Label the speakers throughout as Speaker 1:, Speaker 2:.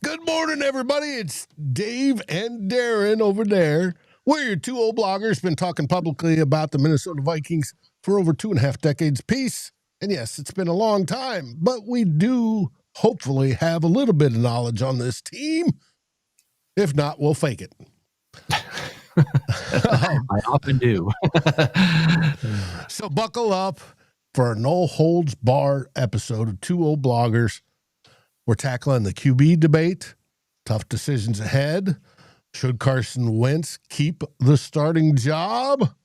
Speaker 1: Good morning, everybody. It's Dave and Darren over there. We're your two old bloggers, been talking publicly about the Minnesota Vikings for over 2.5 decades apiece. And yes, it's been a long time, but we do hopefully have a little bit of knowledge on this team. If not, we'll fake it.
Speaker 2: I often do.
Speaker 1: So buckle up for a no-holds-barred episode of Two Old Bloggers. We're tackling the QB debate, tough decisions ahead. Should Carson Wentz keep the starting job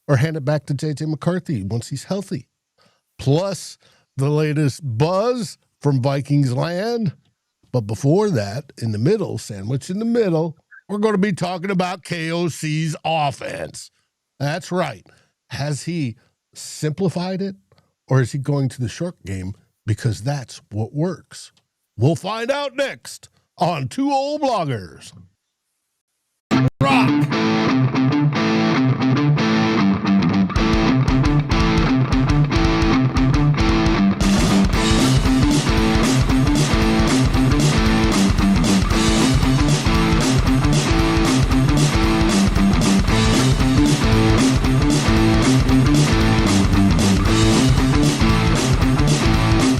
Speaker 1: or hand it back to J.J. McCarthy once he's healthy? Plus, the latest buzz from Vikingsland. But before that, in the middle, sandwich in the middle, we're going to be talking about KOC's offense. That's right. Has he simplified it, or is he going to the short game because that's what works? We'll find out next on Two Old Bloggers. Rock!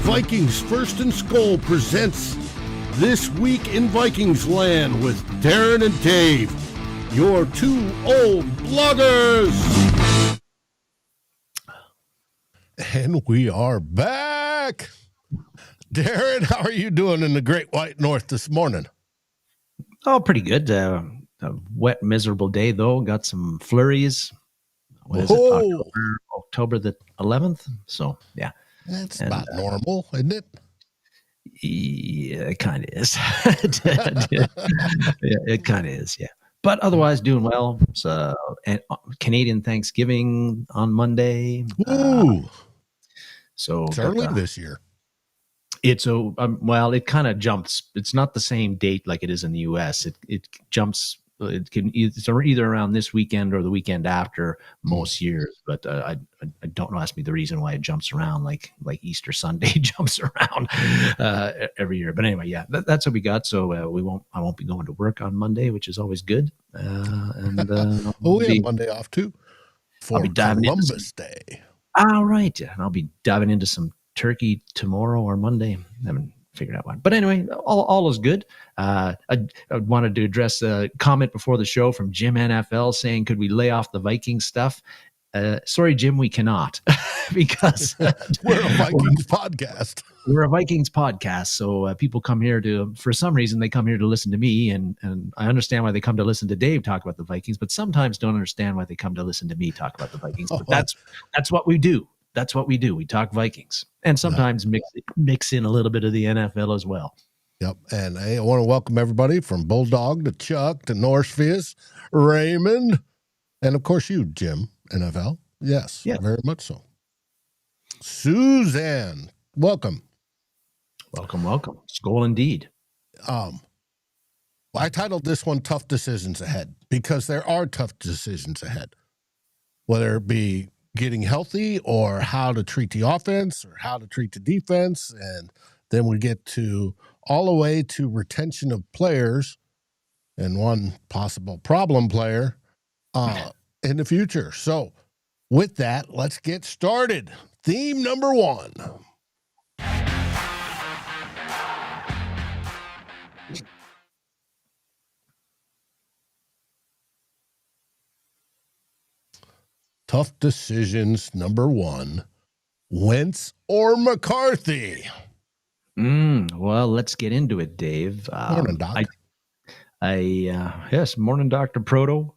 Speaker 1: Vikings First and SKOL presents This Week in Vikingsland with Darren and Dave, your two old bloggers. And we are back. Darren, how are you doing in the Great White North this morning?
Speaker 2: Oh, pretty good. A wet, miserable day, though. Got some flurries. What is it? October the 11th? So, yeah.
Speaker 1: That's about normal, isn't it?
Speaker 2: Yeah, it kind of is. Yeah, it kind of is, yeah. But otherwise, doing well. So, Canadian Thanksgiving on Monday.
Speaker 1: Ooh.
Speaker 2: So
Speaker 1: it's early this year.
Speaker 2: It's well, it kind of jumps. It's not the same date like it is in the U.S. It jumps. It's either around this weekend or the weekend after most years, but I don't know. Ask me the reason why it jumps around like Easter Sunday jumps around every year. But anyway, yeah, that's what we got. So I won't be going to work on Monday, which is always good. And
Speaker 1: we have Monday off too for Columbus Day.
Speaker 2: All right, yeah, and I'll be diving into some turkey tomorrow or Monday. I haven't figured out one. But anyway, all is good. I wanted to address a comment before the show from Jim NFL saying, could we lay off the Vikings stuff? Sorry, Jim, we cannot because
Speaker 1: we're a Vikings podcast.
Speaker 2: We're a Vikings podcast. So people come here for some reason, they come here to listen to me. And I understand why they come to listen to Dave talk about the Vikings, but sometimes don't understand why they come to listen to me talk about the Vikings. But that's what we do. That's what we do. We talk Vikings and sometimes mix in a little bit of the NFL as well.
Speaker 1: Yep. And I want to welcome everybody from Bulldog to Chuck to Norse Fizz, Raymond, and of course you, Jim, NFL. Yes, very much so. Suzanne, welcome.
Speaker 2: Welcome. SKOL indeed.
Speaker 1: I titled this one Tough Decisions Ahead because there are tough decisions ahead, whether it be getting healthy or how to treat the offense or how to treat the defense. And then we get to all the way to retention of players and one possible problem player in the future. So with that, let's get started. Theme number 1. Tough decisions, number 1, Wentz or McCarthy?
Speaker 2: Well, let's get into it, Dave.
Speaker 1: Morning, Doc.
Speaker 2: Yes, morning, Dr. Proto.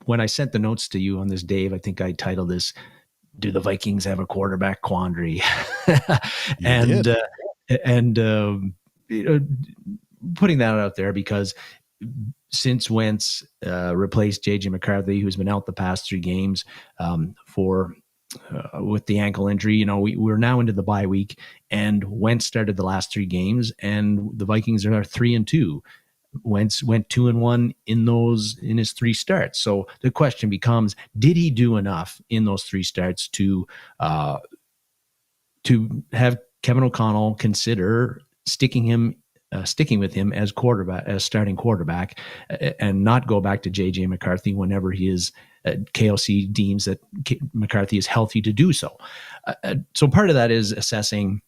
Speaker 2: When I sent the notes to you on this, Dave, I think I titled this, Do the Vikings Have a Quarterback Quandary? Putting that out there because since Wentz replaced J.J. McCarthy, who's been out the past 3 games with the ankle injury, we're now into the bye week, and Wentz started the last 3 games, and the Vikings are 3-2. Wentz went 2-1 in his 3 starts. So the question becomes, did he do enough in those 3 starts to have Kevin O'Connell consider sticking him sticking with him as starting quarterback, and not go back to J.J. McCarthy whenever he is KOC deems that McCarthy is healthy to do so. So part of that is assessing,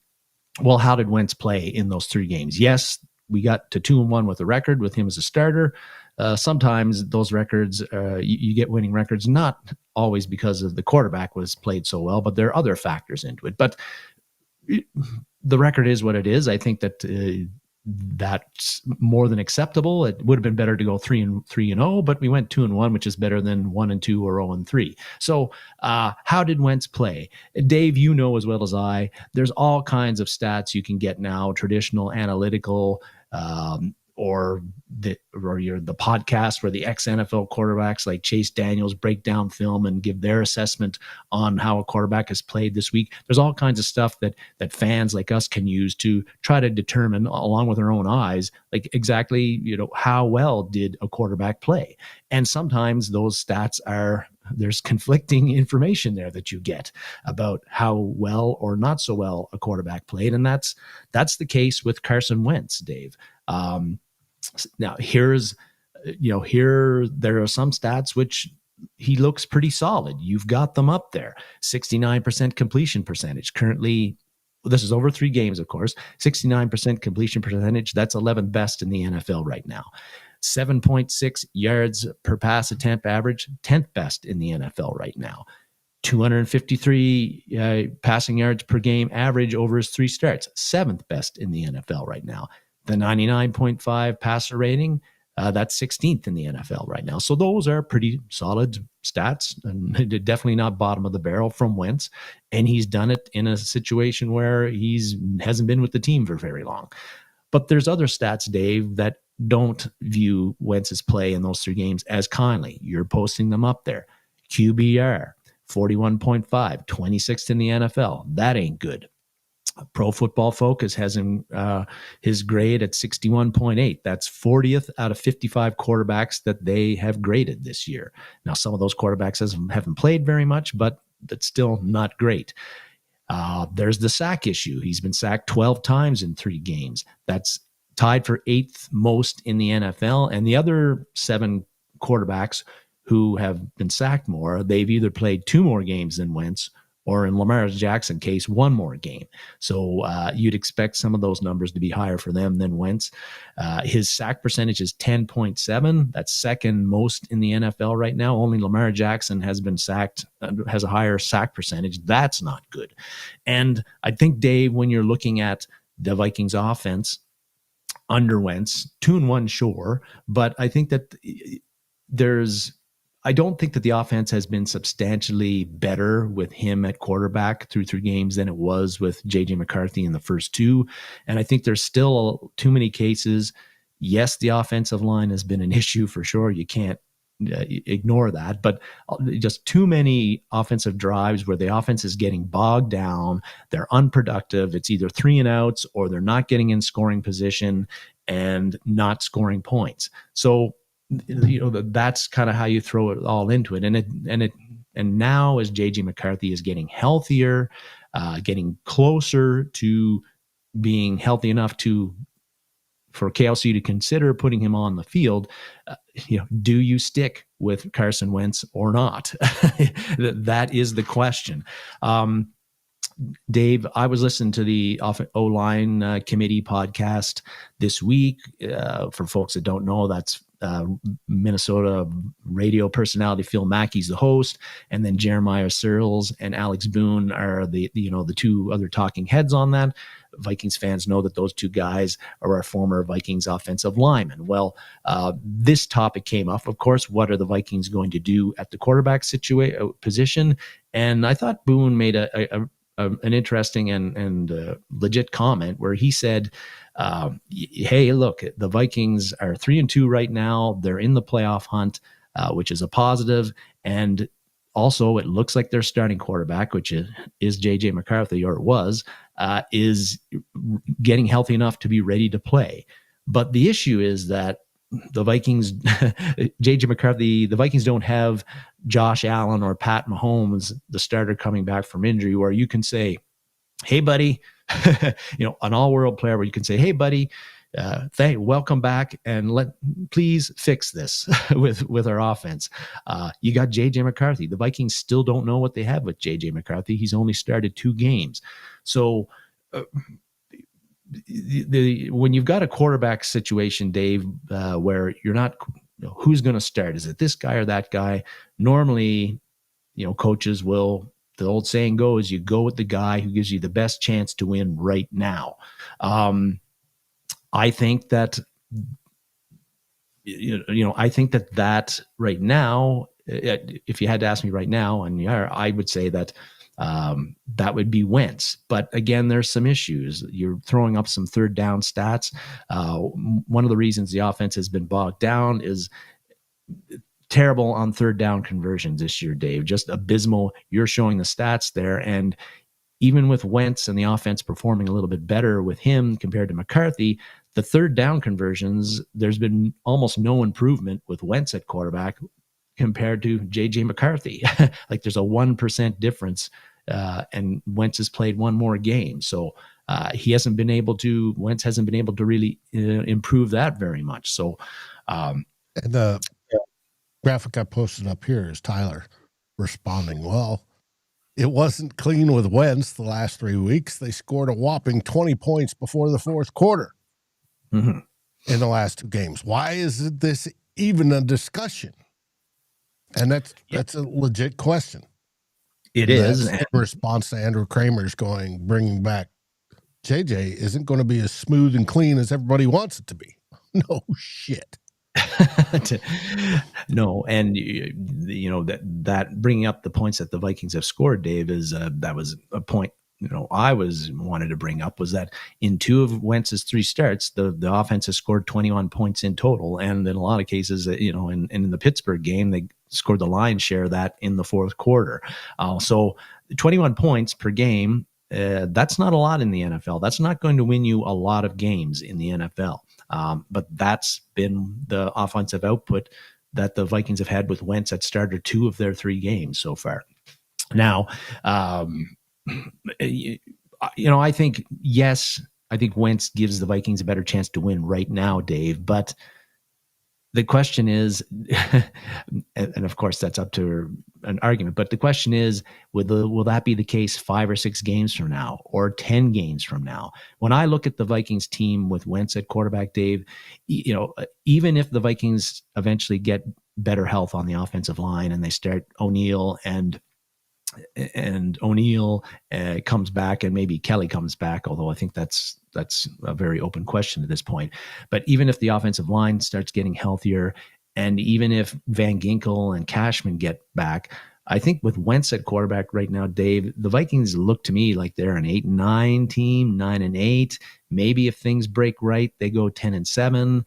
Speaker 2: well, how did Wentz play in those 3 games? Yes, we got to 2-1 with a record with him as a starter. Sometimes those records, you get winning records, not always because of the quarterback was played so well, but there are other factors into it. But the record is what it is. I think that that's more than acceptable. It would have been better to go 3-0, but we went 2-1, which is better than 1-2 or 0-3. So how did Wentz play? Dave, you know as well as I, there's all kinds of stats you can get now, traditional, analytical, or the podcast where the ex-NFL quarterbacks like Chase Daniels break down film and give their assessment on how a quarterback has played this week. There's all kinds of stuff that fans like us can use to try to determine, along with our own eyes, like exactly, how well did a quarterback play. And sometimes those stats there's conflicting information there that you get about how well or not so well a quarterback played. And that's the case with Carson Wentz, Dave. Now there are some stats which he looks pretty solid. You've got them up there. 69% completion percentage. Currently, this is over 3 games, of course. 69% completion percentage. That's 11th best in the NFL right now. 7.6 yards per pass attempt average. 10th best in the NFL right now. 253 passing yards per game average over his 3 starts. 7th best in the NFL right now. The 99.5 passer rating, that's 16th in the NFL right now. So those are pretty solid stats, and definitely not bottom of the barrel from Wentz. And he's done it in a situation where hasn't been with the team for very long. But there's other stats, Dave, that don't view Wentz's play in those 3 games as kindly. You're posting them up there. QBR, 41.5, 26th in the NFL. That ain't good. Pro Football Focus has him his grade at 61.8. That's 40th out of 55 quarterbacks that they have graded this year. Now, some of those quarterbacks haven't played very much, but that's still not great. There's the sack issue. He's been sacked 12 times in 3 games. That's tied for 8th most in the NFL. And the other 7 quarterbacks who have been sacked more, they've either played 2 more games than Wentz, or in Lamar Jackson's case, 1 more game. So you'd expect some of those numbers to be higher for them than Wentz. His sack percentage is 10.7. That's 2nd most in the NFL right now. Only Lamar Jackson has been sacked, has a higher sack percentage. That's not good. And I think, Dave, when you're looking at the Vikings offense under Wentz, 2-1, sure, but I think that I don't think that the offense has been substantially better with him at quarterback through 3 games than it was with J.J. McCarthy in the first 2. And I think there's still too many cases. Yes, the offensive line has been an issue for sure. You can't ignore that. But just too many offensive drives where the offense is getting bogged down. They're unproductive. It's either 3 and outs or they're not getting in scoring position and not scoring points. So that's kind of how you throw it all into it. And now as JJ McCarthy is getting healthier, getting closer to being healthy enough for KLC to consider putting him on the field, do you stick with Carson Wentz or not? That is the question. Dave, I was listening to the O-line committee podcast this week. For folks that don't know, that's Minnesota radio personality Phil Mackey's the host, and then Jeremiah Searles and Alex Boone are the 2 other talking heads on that. Vikings fans know that those 2 guys are our former Vikings offensive linemen. Well, this topic came up, of course. What are the Vikings going to do at the quarterback position? And I thought Boone made an interesting and legit comment where he said, hey, look, the Vikings are 3-2 right now. They're in the playoff hunt, which is a positive. And also it looks like their starting quarterback, which is JJ McCarthy, or it was, is getting healthy enough to be ready to play. But the issue is that the Vikings, JJ McCarthy, the Vikings don't have Josh Allen or Pat Mahomes, the starter coming back from injury, where you can say, hey, buddy, an all-world player where you can say, hey, buddy, welcome back, and please fix this with our offense. You got J.J. McCarthy. The Vikings still don't know what they have with J.J. McCarthy. He's only started 2 games. So when you've got a quarterback situation, Dave, where you're not, who's going to start? Is it this guy or that guy? Normally, coaches will, the old saying goes, you go with the guy who gives you the best chance to win right now. I think that, I think that right now, if you had to ask me right now, and I would say that that would be Wentz. But again, there's some issues. You're throwing up some third down stats. One of the reasons the offense has been bogged down is terrible on third down conversions this year, Dave. Just abysmal. You're showing the stats there. And even with Wentz and the offense performing a little bit better with him compared to McCarthy, the third down conversions, there's been almost no improvement with Wentz at quarterback compared to J.J. McCarthy. Like there's a 1% difference, and Wentz has played one more game. So Wentz hasn't been able to really improve that very much. So,
Speaker 1: and the graphic I posted up here is Tyler responding, well, it wasn't clean with Wentz the last 3 weeks. They scored a whopping 20 points before the fourth quarter in the last 2 games. Why is this even a discussion? And that's a legit question.
Speaker 2: It is.
Speaker 1: In response to Andrew Kramer's bringing back JJ isn't going to be as smooth and clean as everybody wants it to be. No shit.
Speaker 2: No, and that bringing up the points that the Vikings have scored, Dave, is that was a point I wanted to bring up, was that in 2 of Wentz's 3 starts, the offense has scored 21 points in total, and in a lot of cases, in the Pittsburgh game, they scored the lion's share of that in the fourth quarter. So 21 points per game, that's not a lot in the NFL. That's not going to win you a lot of games in the NFL. But that's been the offensive output that the Vikings have had with Wentz at starter 2 of their 3 games so far. Now, I think, yes, I think Wentz gives the Vikings a better chance to win right now, Dave, but the question is, and of course that's up to an argument, but the question is, will that be the case 5 or 6 games from now, or 10 games from now? When I look at the Vikings team with Wentz at quarterback, Dave, even if the Vikings eventually get better health on the offensive line and they start O'Neal and O'Neal comes back, and maybe Kelly comes back, although I think that's a very open question at this point. But even if the offensive line starts getting healthier, and even if Van Ginkel and Cashman get back, I think with Wentz at quarterback right now, Dave, the Vikings look to me like they're an 8-9 team, 9-8. Maybe if things break right, they go 10-7.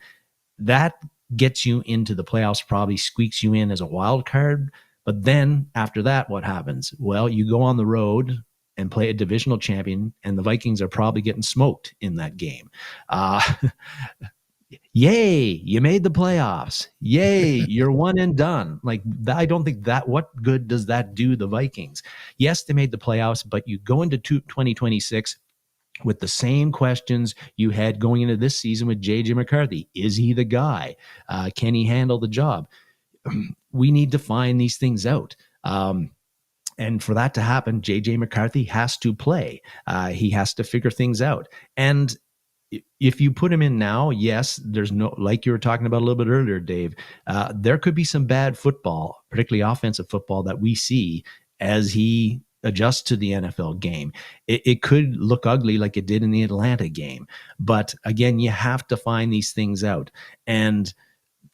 Speaker 2: That gets you into the playoffs, probably squeaks you in as a wild card. But then after that, what happens? Well, you go on the road and play a divisional champion, and the Vikings are probably getting smoked in that game. Yay, you made the playoffs. Yay, you're one and done. Like, I don't think what good does that do the Vikings? Yes, they made the playoffs, but you go into 2026 with the same questions you had going into this season with J.J. McCarthy. Is he the guy? Can he handle the job? We need to find these things out. And for that to happen, J.J. McCarthy has to play. He has to figure things out. And if you put him in now, yes, there's no, like you were talking about a little bit earlier, Dave, there could be some bad football, particularly offensive football, that we see as he adjusts to the NFL game. It could look ugly like it did in the Atlanta game. But again, you have to find these things out. And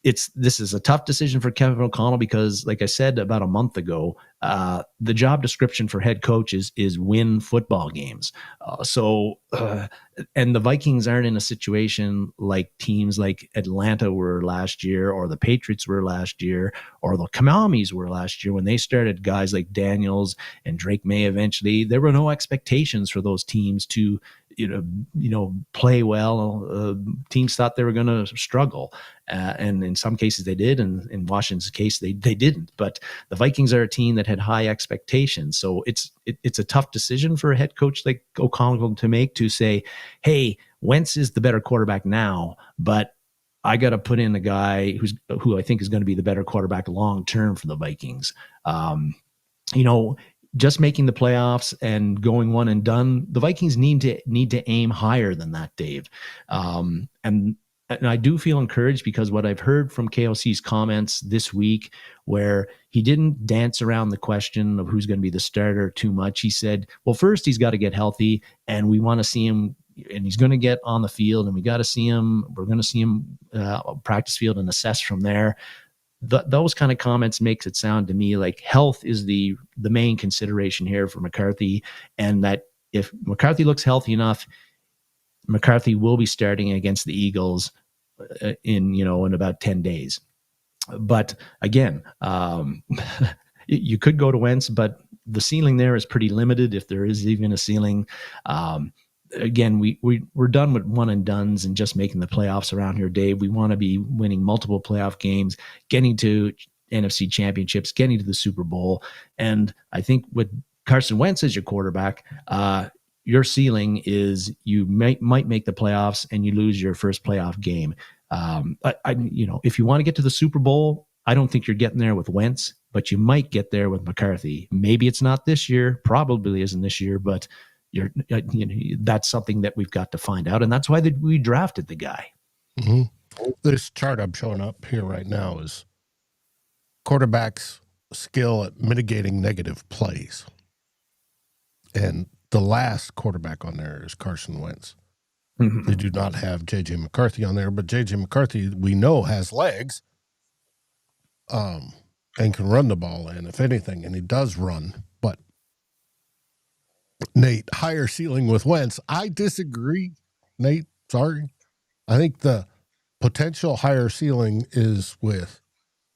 Speaker 2: this is a tough decision for Kevin O'Connell because, like I said about a month ago, the job description for head coach is win football games. And the Vikings aren't in a situation like teams like Atlanta were last year, or the Patriots were last year, or the Commanders were last year when they started guys like Daniels and Drake May eventually. There were no expectations for those teams to play well. Teams thought they were going to struggle. And in some cases they did. And in Washington's case, they didn't. But the Vikings are a team that had high expectations. So it's a tough decision for a head coach like O'Connell to make, to say, hey, Wentz is the better quarterback now, but I got to put in a guy who I think is going to be the better quarterback long term for the Vikings. Just making the playoffs and going one and done, the Vikings need to aim higher than that, Dave. And I do feel encouraged because what I've heard from KOC's comments this week, where he didn't dance around the question of who's going to be the starter too much. He said, well, first he's got to get healthy, and we want to see him, and he's going to get on the field, and we got to see him. We're going to see him practice field and assess from there. Those kind of comments makes it sound to me like health is the main consideration here for McCarthy, and that if McCarthy looks healthy enough, McCarthy will be starting against the Eagles in about 10 days. But again, you could go to Wentz, but the ceiling there is pretty limited, if there is even a ceiling. Again, we're done with one and dones and just making the playoffs around here, Dave. We want to be winning multiple playoff games, getting to NFC championships, getting to the Super Bowl. And I think with Carson Wentz as your quarterback, your ceiling is you might make the playoffs and you lose your first playoff game. If you want to get to the Super Bowl, I don't think you're getting there with Wentz, but you might get there with McCarthy. Maybe it's not this year, probably isn't this year, but that's something that we've got to find out, and that's why we drafted the guy.
Speaker 1: Mm-hmm. This chart I'm showing up here right now is quarterbacks' skill at mitigating negative plays, and the last quarterback on there is Carson Wentz. Mm-hmm. They do not have J.J. McCarthy on there, but J.J. McCarthy, we know, has legs and can run the ball in, if anything, and he does run. But Nate, higher ceiling with Wentz. I disagree, Nate. Sorry. I think the potential higher ceiling is with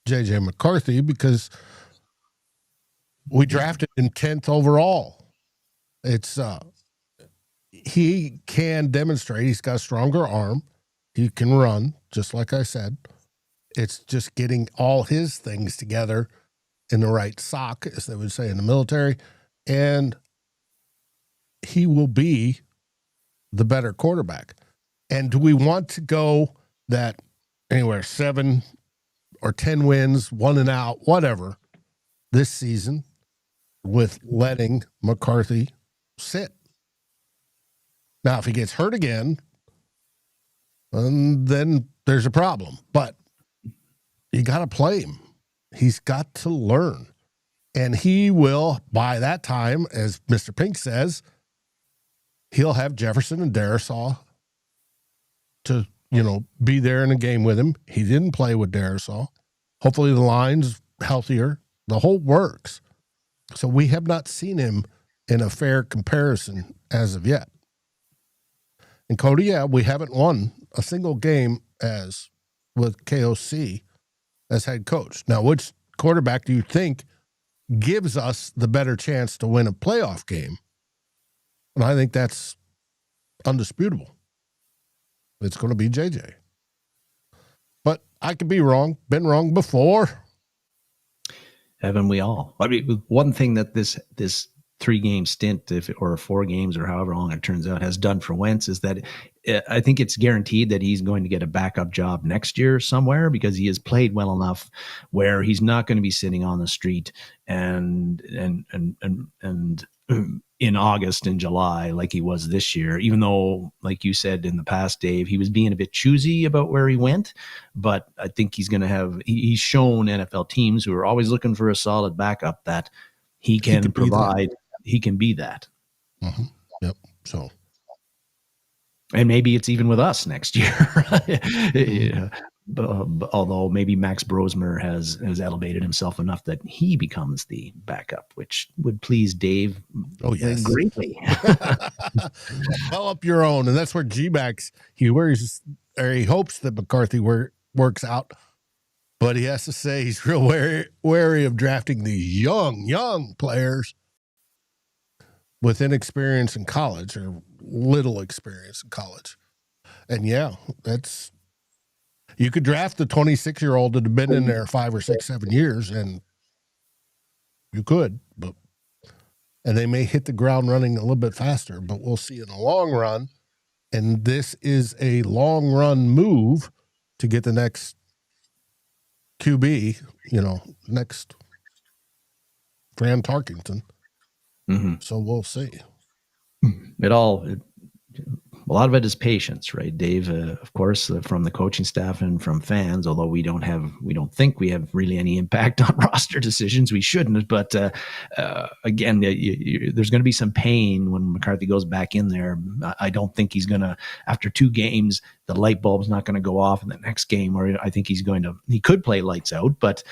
Speaker 1: J.J. McCarthy because we drafted him 10th overall. It's he can demonstrate he's got a stronger arm. He can run, just like I said. It's just getting all his things together in the right sock, as they would say in the military, and he will be the better quarterback. And do we want to go that anywhere 7 or 10 wins, 1 and out, whatever, this season with letting McCarthy sit? Now, if he gets hurt again, then there's a problem. But you got to play him. He's got to learn. And he will, by that time, as Mr. Pink says, he'll have Jefferson and Darasaw to, be there in a game with him. He didn't play with Darasaw. Hopefully the line's healthier. The whole works. So we have not seen him in a fair comparison as of yet. And Cody, we haven't won a single game as with KOC as head coach. Now, which quarterback do you think gives us the better chance to win a playoff game? And I think that's undisputable. It's going to be JJ. But I could be wrong. Been wrong before.
Speaker 2: Haven't we all? I mean, one thing that this 3-game stint, or 4 games, or however long it turns out, has done for Wentz is that I think it's guaranteed that he's going to get a backup job next year somewhere, because he has played well enough where he's not going to be sitting on the street and in August and July like he was this year, even though, like you said in the past, Dave, he was being a bit choosy about where he went. But I think he's going to he's shown NFL teams who are always looking for a solid backup that he can provide. He can be that.
Speaker 1: Mm-hmm. Yep. So,
Speaker 2: and maybe it's even with us next year. Yeah. Although maybe Max Brosmer has elevated himself enough that he becomes the backup, which would please Dave greatly.
Speaker 1: Develop your own, and that's where G-Max he hopes that McCarthy works out, but he has to say he's real wary of drafting these young players with inexperience in college or little experience in college. And that's. You could draft the 26-year-old that had been in there 5 or 6, 7 years, and you could, and they may hit the ground running a little bit faster, but we'll see in the long run And this is a long run move to get the next QB, next Graham Tarkington.
Speaker 2: Mm-hmm.
Speaker 1: So we'll see.
Speaker 2: A lot of it is patience, right, Dave? Of course, from the coaching staff and from fans. Although we don't think we have really any impact on roster decisions. We shouldn't. But again, there's going to be some pain when McCarthy goes back in there. I don't think he's going to. After 2 games, the light bulb's not going to go off in the next game. Or I think he could play lights out, but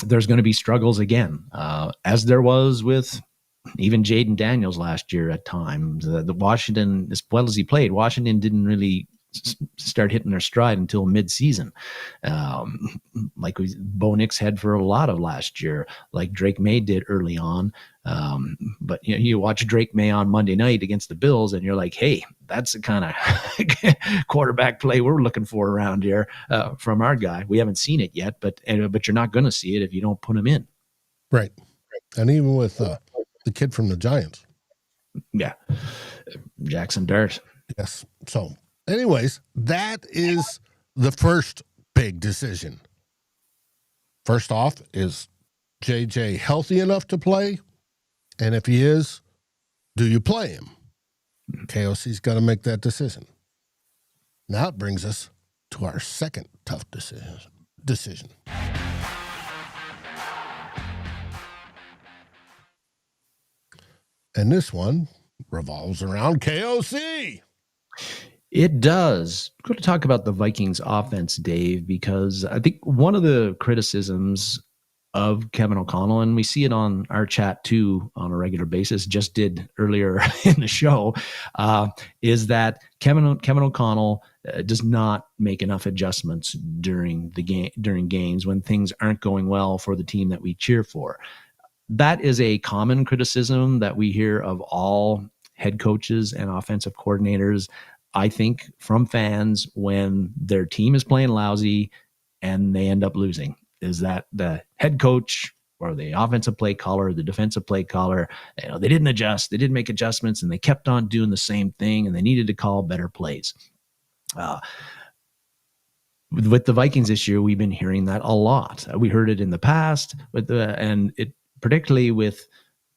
Speaker 2: there's going to be struggles again, as there was with even Jaden Daniels last year at times. The Washington, as well as he played, Washington didn't really start hitting their stride until mid-season. Like Bo Nix had for a lot of last year, like Drake May did early on. But you watch Drake May on Monday night against the Bills, and you're like, hey, that's the kind of quarterback play we're looking for around here from our guy. We haven't seen it yet, but you're not going to see it if you don't put him in.
Speaker 1: Right. And even with the kid from the Giants.
Speaker 2: Yeah. Jackson Dart.
Speaker 1: Yes. So anyways, that is the first big decision. First off, is JJ healthy enough to play? And if he is, do you play him? KOC's got to make that decision. Now it brings us to our second tough decision. And this one revolves around KOC.
Speaker 2: It does. I'm going to talk about the Vikings offense, Dave, because I think one of the criticisms of Kevin O'Connell, and we see it on our chat too on a regular basis, just did earlier in the show, is that Kevin O'Connell does not make enough adjustments during games when things aren't going well for the team that we cheer for. That is a common criticism that we hear of all head coaches and offensive coordinators, I think, from fans when their team is playing lousy and they end up losing, is that the head coach or the offensive play caller, the defensive play caller, they didn't adjust, they didn't make adjustments, and they kept on doing the same thing, and they needed to call better plays. With the Vikings this year, we've been hearing that a lot. We heard it in the past, and it particularly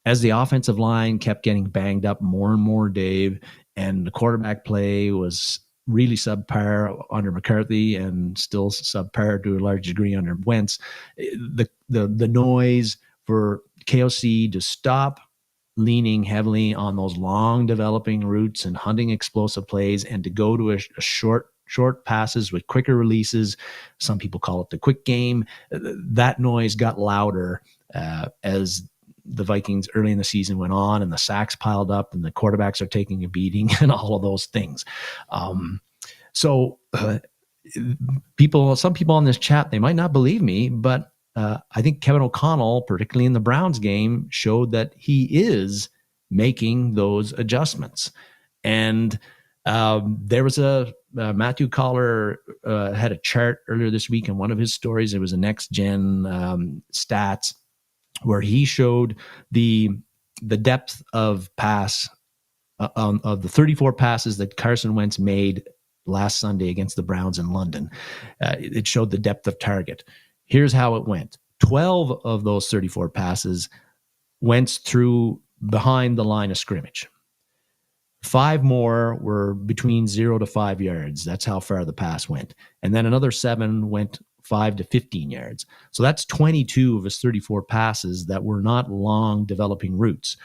Speaker 2: as the offensive line kept getting banged up more and more, Dave, and the quarterback play was really subpar under McCarthy and still subpar to a large degree under Wentz. The noise for KOC to stop leaning heavily on those long developing routes and hunting explosive plays and to go to a short passes with quicker releases. Some people call it the quick game. That noise got louder as the Vikings early in the season went on and the sacks piled up and the quarterbacks are taking a beating and all of those things. Some people on this chat, they might not believe me, but I think Kevin O'Connell, particularly in the Browns game, showed that he is making those adjustments. And there was Matthew Collar had a chart earlier this week in one of his stories. It was a next gen stats where he showed the depth of pass of the 34 passes that Carson Wentz made last Sunday against the Browns in London. It showed the depth of target. Here's how it went. 12 of those 34 passes went through behind the line of scrimmage. 5 more were between 0 to 5 yards. That's how far the pass went. And then another 7 went 5 to 15 yards. So that's 22 of his 34 passes that were not long developing routes.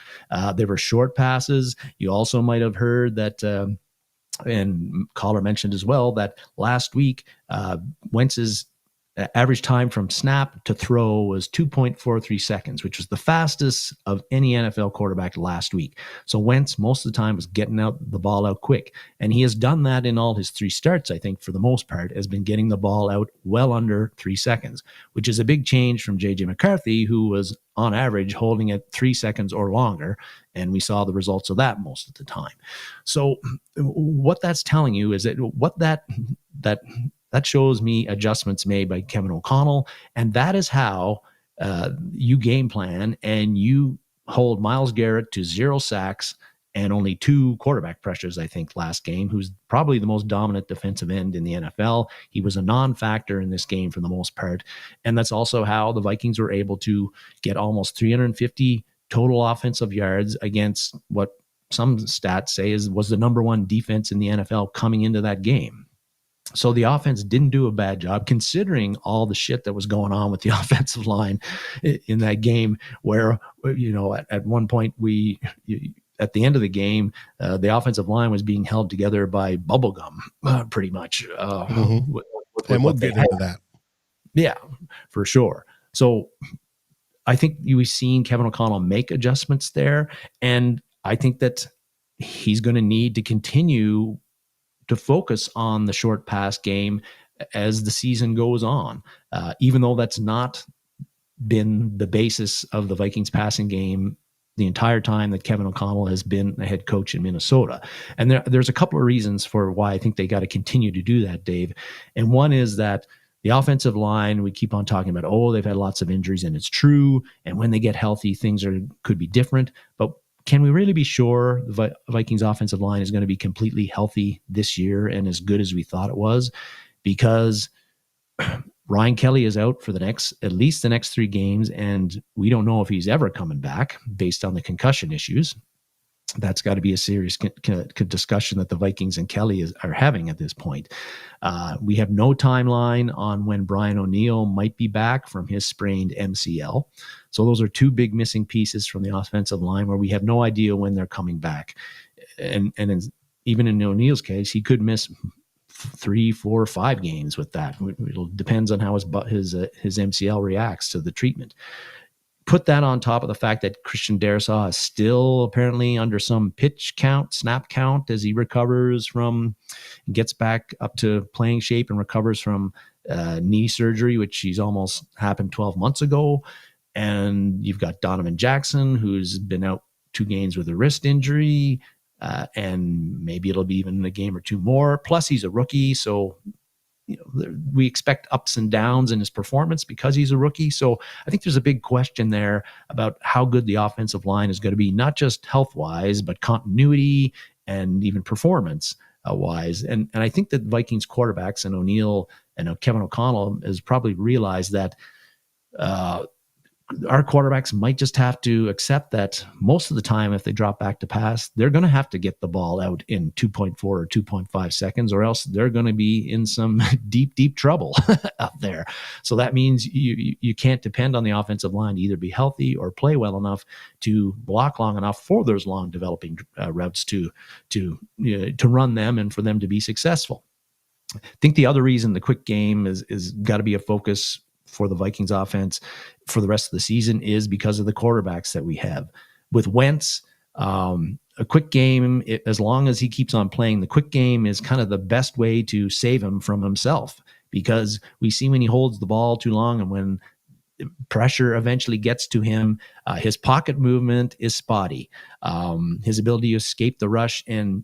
Speaker 2: They were short passes. You also might have heard that, and Caller mentioned as well, that last week, Wentz's average time from snap to throw was 2.43 seconds, which was the fastest of any NFL quarterback last week. So Wentz, most of the time, was getting the ball out quick. And he has done that in all his 3 starts, I think, for the most part, has been getting the ball out well under 3 seconds, which is a big change from J.J. McCarthy, who was on average holding it 3 seconds or longer. And we saw the results of that most of the time. So what that's telling you is that shows me adjustments made by Kevin O'Connell, and that is how you game plan and you hold Myles Garrett to 0 sacks and only 2 quarterback pressures, I think, last game, who's probably the most dominant defensive end in the NFL. He was a non-factor in this game for the most part. And that's also how the Vikings were able to get almost 350 total offensive yards against what some stats say was the number 1 defense in the NFL coming into that game. So the offense didn't do a bad job, considering all the shit that was going on with the offensive line in that game, where, at one point at the end of the game, the offensive line was being held together by bubble gum, pretty much.
Speaker 1: And we'll get into that.
Speaker 2: Yeah, for sure. So I think we've seen Kevin O'Connell make adjustments there, and I think that he's going to need to continue to focus on the short pass game as the season goes on, even though that's not been the basis of the Vikings passing game the entire time that Kevin O'Connell has been the head coach in Minnesota. And there's a couple of reasons for why I think they got to continue to do that, Dave. And one is that the offensive line, we keep on talking about, they've had lots of injuries, and it's true. And when they get healthy, things could be different. But can we really be sure the Vikings offensive line is going to be completely healthy this year and as good as we thought it was? Because Ryan Kelly is out for at least the next 3 games, and we don't know if he's ever coming back based on the concussion issues. That's got to be a serious discussion that the Vikings and Kelly are having at this point. We have no timeline on when Brian O'Neill might be back from his sprained MCL. So those are 2 big missing pieces from the offensive line where we have no idea when they're coming back. And even in O'Neill's case, he could miss 3, 4, 5 games with that. It depends on how his MCL reacts to the treatment. Put that on top of the fact that Christian Darasaw is still apparently under some snap count as he recovers gets back up to playing shape and recovers from knee surgery, which he's almost happened 12 months ago. And you've got Donovan Jackson, who's been out 2 games with a wrist injury, and maybe it'll be even a game or 2 more. Plus, he's a rookie, so we expect ups and downs in his performance because he's a rookie. So I think there's a big question there about how good the offensive line is going to be, not just health-wise, but continuity and even performance-wise. And I think that Vikings quarterbacks and O'Neill and Kevin O'Connell has probably realized that our quarterbacks might just have to accept that most of the time, if they drop back to pass, they're going to have to get the ball out in 2.4 or 2.5 seconds, or else they're going to be in some deep, deep trouble up there. So that means you can't depend on the offensive line to either be healthy or play well enough to block long enough for those long developing routes to run them and for them to be successful. I think the other reason the quick game is got to be a focus for the Vikings offense for the rest of the season is because of the quarterbacks that we have. With Wentz, a quick game, as long as he keeps on playing, the quick game is kind of the best way to save him from himself, because we see when he holds the ball too long and when pressure eventually gets to him, his pocket movement is spotty. His ability to escape the rush and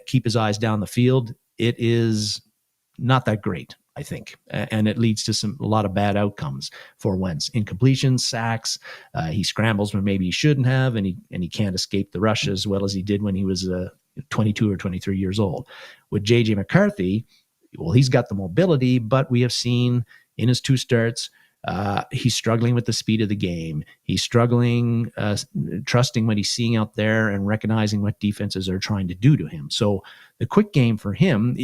Speaker 2: keep his eyes down the field, it is not that great, I think, and it leads to a lot of bad outcomes for Wentz. Incompletions, sacks, he scrambles when maybe he shouldn't have, and he can't escape the rush as well as he did when he was 22 or 23 years old. With J.J. McCarthy, well, he's got the mobility, but we have seen in his 2 starts, he's struggling with the speed of the game. He's struggling trusting what he's seeing out there and recognizing what defenses are trying to do to him. So the quick game for him,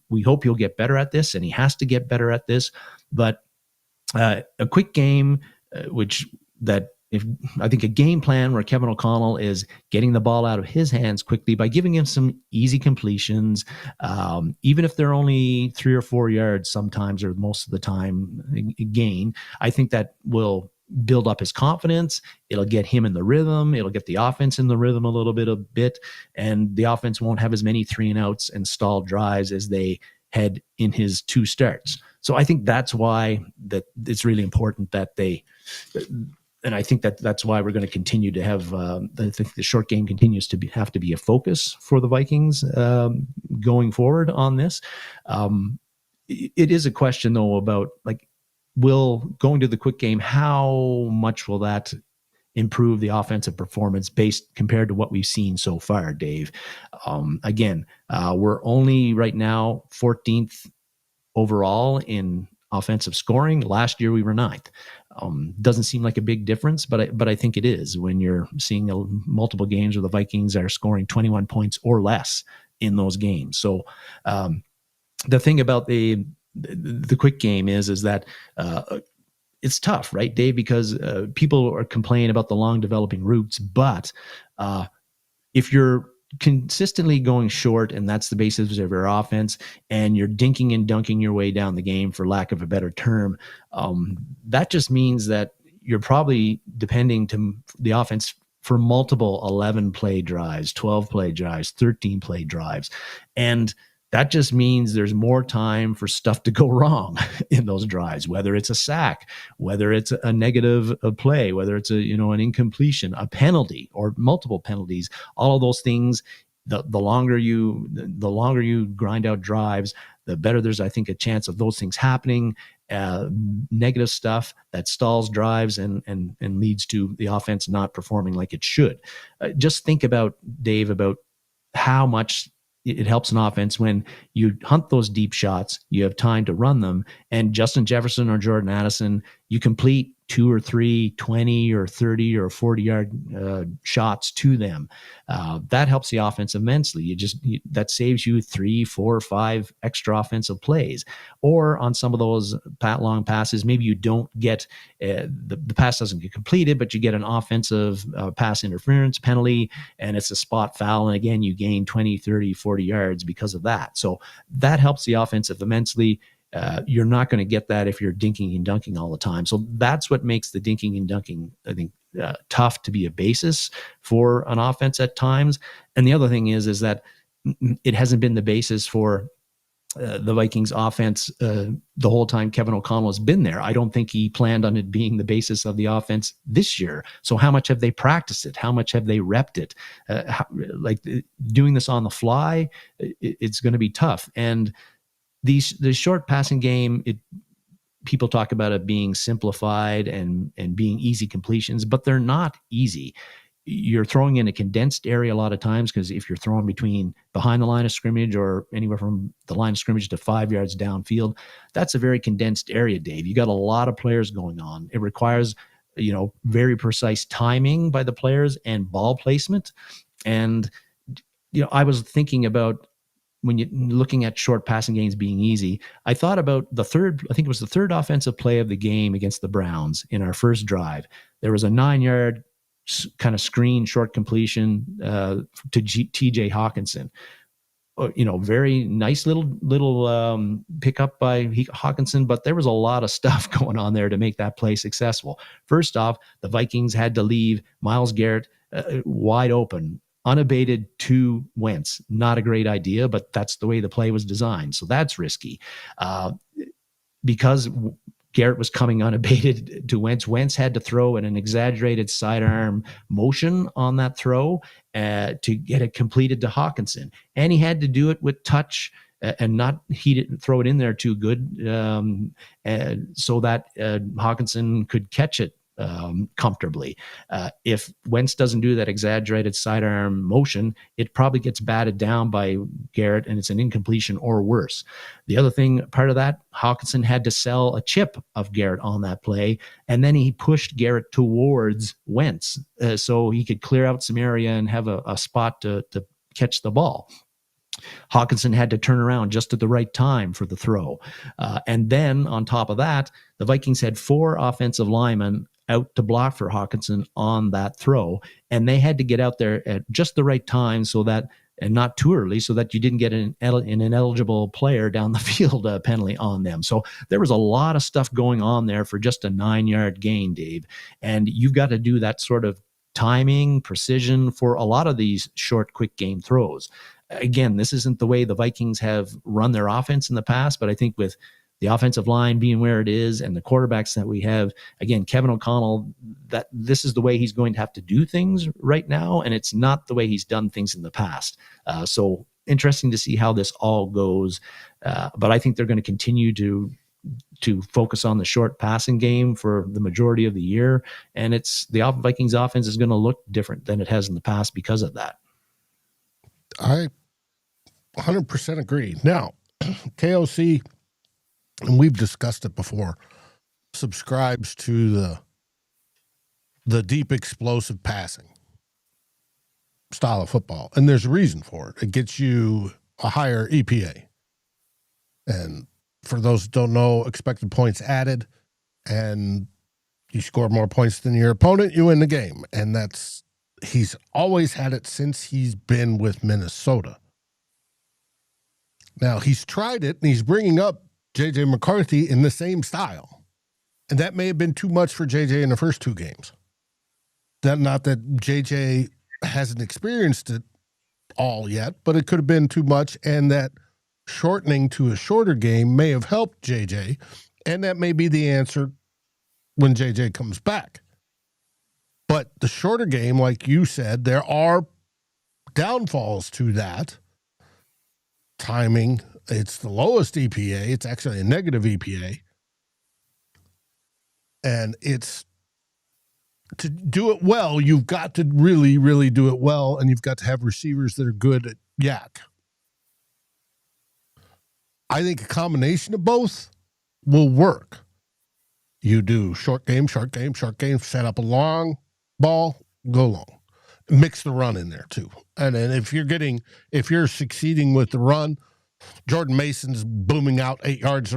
Speaker 2: we hope he'll get better at this, and he has to get better at this. But a quick game, I think a game plan where Kevin O'Connell is getting the ball out of his hands quickly by giving him some easy completions, even if they're only 3 or 4 yards sometimes, or most of the time gain. I think that will build up his confidence. It'll get him in the rhythm. It'll get the offense in the rhythm a bit, and the offense won't have as many 3-and-outs and stalled drives as they had in his 2 starts. So I think that's why that it's really important that and I think that's why we're going to continue to have the short game continues to have to be a focus for the Vikings going forward on this. It is a question though about going to the quick game. How much will that improve the offensive performance based compared to what we've seen so far, Dave. Again, we're only right now 14th overall in offensive scoring. Last year we were 9th. Doesn't seem like a big difference, but I think it is when you're seeing multiple games where the Vikings are scoring 21 points or less in those games. So the thing about the quick game is that it's tough, right, Dave? Because people are complaining about the long developing routes, but if you're consistently going short and that's the basis of your offense and you're dinking and dunking your way down the game, for lack of a better term, that just means that you're probably depending to the offense for multiple 11 play drives, 12 play drives, 13 play drives. And that just means there's more time for stuff to go wrong in those drives, whether it's a sack, whether it's a negative play, whether it's an incompletion, a penalty, or multiple penalties. All of those things, the longer you grind out drives, the better there's, I think, a chance of those things happening. Negative stuff that stalls drives and leads to the offense not performing like it should. Just think about, Dave, about how much it helps an offense when you hunt those deep shots, you have time to run them, and Justin Jefferson or Jordan Addison, you complete 2 or 3 20 or 30 or 40-yard shots to them. That helps the offense immensely. That saves you 3, 4, 5 extra offensive plays. Or on some of those long passes, maybe you don't get the pass doesn't get completed, but you get an offensive pass interference penalty, and it's a spot foul. And again, you gain 20, 30, 40 yards because of that. So that helps the offensive immensely. You're not going to get that if you're dinking and dunking all the time. So that's what makes the dinking and dunking, I think, tough to be a basis for an offense at times. And the other thing is that it hasn't been the basis for the Vikings offense the whole time Kevin O'Connell has been there. I don't think he planned on it being the basis of the offense this year. So how much have they practiced it? How much have they repped it? Doing this on the fly, it's going to be tough. And the short passing game, people talk about it being simplified and being easy completions, but they're not easy. You're throwing in a condensed area a lot of times, because if you're throwing behind the line of scrimmage or anywhere from the line of scrimmage to 5 yards downfield, that's a very condensed area, Dave. You got a lot of players going on. It requires, very precise timing by the players and ball placement. And, I was thinking about, when you're looking at short passing games being easy, I thought about the third offensive play of the game against the Browns in our first drive. There was a 9-yard kind of screen short completion to T.J. Hockenson. Very nice little pickup by Hockenson, but there was a lot of stuff going on there to make that play successful. First off, the Vikings had to leave Myles Garrett wide open, unabated to Wentz. Not a great idea, but that's the way the play was designed. So that's risky. Because Garrett was coming unabated to Wentz, Wentz had to throw in an exaggerated sidearm motion on that throw to get it completed to Hockenson. And he had to do it with touch and he didn't throw it in there too good so that Hockenson could catch it comfortably. If Wentz doesn't do that exaggerated sidearm motion, it probably gets batted down by Garrett and it's an incompletion or worse. The other thing, part of that, Hockenson had to sell a chip of Garrett on that play, and then he pushed Garrett towards Wentz so he could clear out some area and have a spot to catch the ball. Hockenson had to turn around just at the right time for the throw. And then on top of that, the Vikings had 4 offensive linemen out to block for Hockenson on that throw. And they had to get out there at just the right time and not too early, so that you didn't get an ineligible player down the field penalty on them. So there was a lot of stuff going on there for just a 9-yard gain, Dave. And you've got to do that sort of timing, precision for a lot of these short, quick game throws. Again, this isn't the way the Vikings have run their offense in the past, but I think with the offensive line being where it is and the quarterbacks that we have, again, Kevin O'Connell, that this is the way he's going to have to do things right now, and it's not the way he's done things in the past. So interesting to see how this all goes, but I think they're going to continue to to focus on the short passing game for the majority of the year. And the Vikings offense is going to look different than it has in the past because of that.
Speaker 1: I 100% agree. Now, KOC, and we've discussed it before, subscribes to the deep explosive passing style of football. And there's a reason for it. It gets you a higher EPA. And for those who don't know, expected points added, and you score more points than your opponent, you win the game. And he's always had it since he's been with Minnesota. Now, he's tried it, and he's bringing up J.J. McCarthy in the same style. And that may have been too much for J.J. in the first two games. Not that J.J. hasn't experienced it all yet, but it could have been too much, and that shortening to a shorter game may have helped J.J., and that may be the answer when J.J. comes back. But the shorter game, like you said, there are downfalls to that. Timing, it's the lowest EPA. It's actually a negative EPA. And to do it well, you've got to really, really do it well, and you've got to have receivers that are good at yak. I think a combination of both will work. You do short game, set up a long ball, go long. Mix the run in there too. And then if you're succeeding with the run, Jordan Mason's booming out 8 yards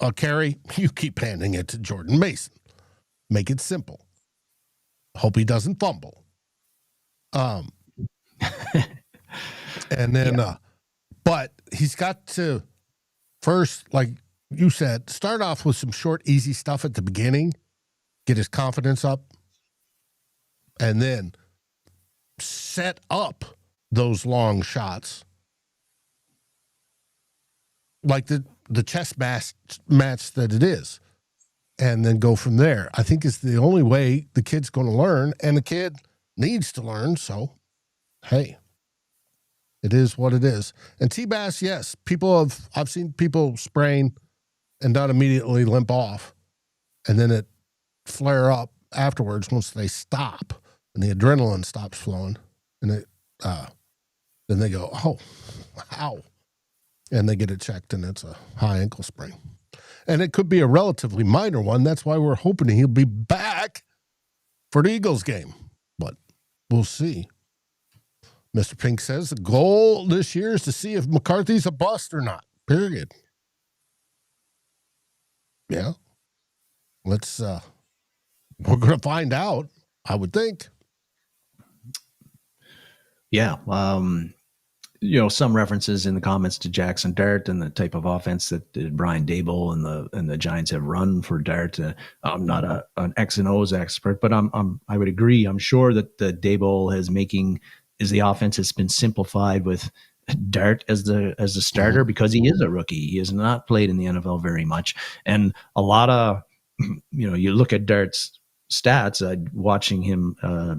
Speaker 1: a carry, you keep handing it to Jordan Mason. Make it simple. Hope he doesn't fumble. And then, but he's got to first, like you said, start off with some short, easy stuff at the beginning, get his confidence up, and then set up those long shots like the chess match that it is, and then go from there. I think is the only way the kid's going to learn, and the kid needs to learn. So, hey, it is what it is. And T-Bass, yes, I've seen people sprain and not immediately limp off, and then it flare up afterwards once they stop and the adrenaline stops flowing, and then they go, oh, ow. And they get it checked, and it's a high ankle sprain. And it could be a relatively minor one. That's why we're hoping he'll be back for the Eagles game. But we'll see. Mr. Pink says the goal this year is to see if McCarthy's a bust or not. Period. Yeah. We're going to find out, I would think.
Speaker 2: Yeah. Some references in the comments to Jackson Dart and the type of offense that Brian Daboll and the Giants have run for Dart. I'm not an X and O's expert, but I would agree. I'm sure that the Daboll the offense has been simplified with Dart as the starter because he is a rookie. He has not played in the NFL very much, and a lot of you look at Dart's stats. Watching him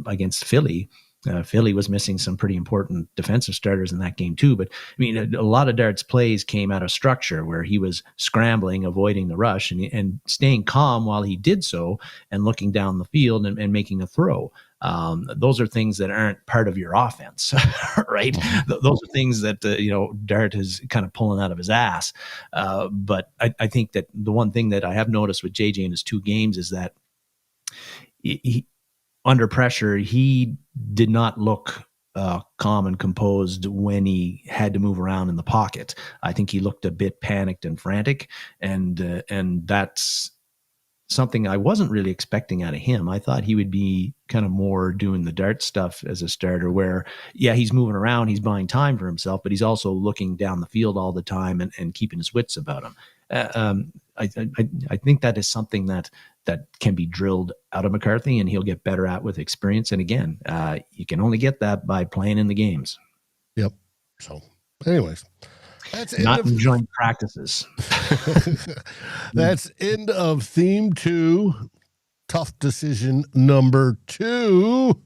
Speaker 2: against Philly. Philly was missing some pretty important defensive starters in that game too. But I mean, a lot of Dart's plays came out of structure where he was scrambling, avoiding the rush, and staying calm while he did so, and looking down the field and making a throw. Those are things that aren't part of your offense, right? Those are things that Dart is kind of pulling out of his ass. But I think that the one thing that I have noticed with JJ in his 2 games is that he under pressure, he did not look calm and composed when he had to move around in the pocket. I think he looked a bit panicked and frantic, and that's something I wasn't really expecting out of him. I thought he would be kind of more doing the Dart stuff as a starter where, yeah, he's moving around, he's buying time for himself, but he's also looking down the field all the time and keeping his wits about him. I think that is something that can be drilled out of McCarthy, and he'll get better at with experience. And again, you can only get that by playing in the games.
Speaker 1: Yep. So anyways, that's
Speaker 2: not enjoying practices.
Speaker 1: That's end of theme 2. Tough decision number 2.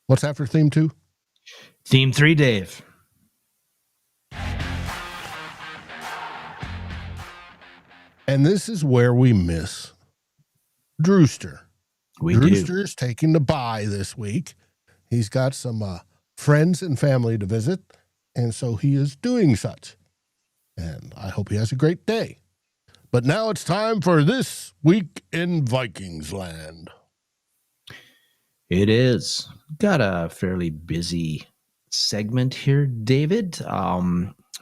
Speaker 1: What's after theme 2?
Speaker 2: Theme 3, Dave.
Speaker 1: And this is where we miss Drewster. Drewster's taking the bye this week. He's got some friends and family to visit, and so he is doing such. And I hope he has a great day. But now it's time for This Week in Vikingsland.
Speaker 2: It is. Got a fairly busy segment here, David.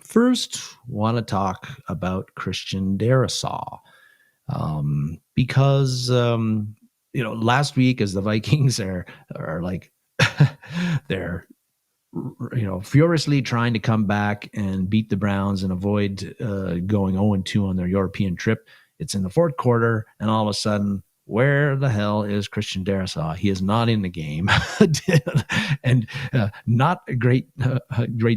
Speaker 2: First, want to talk about Christian Darasaw. Because, last week as the Vikings are like, they're, furiously trying to come back and beat the Browns and avoid going 0-2 on their European trip. It's in the fourth quarter, and all of a sudden, where the hell is Christian Darasaw? He is not in the game, and not a great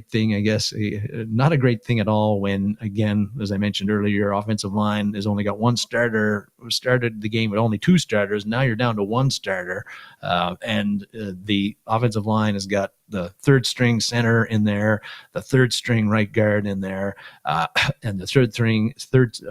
Speaker 2: thing, I guess. Not a great thing at all when, again, as I mentioned earlier, your offensive line has only got one starter. Started the game with only two starters. Now you're down to one starter, and the offensive line has got the third string center in there, the third string right guard in there, and the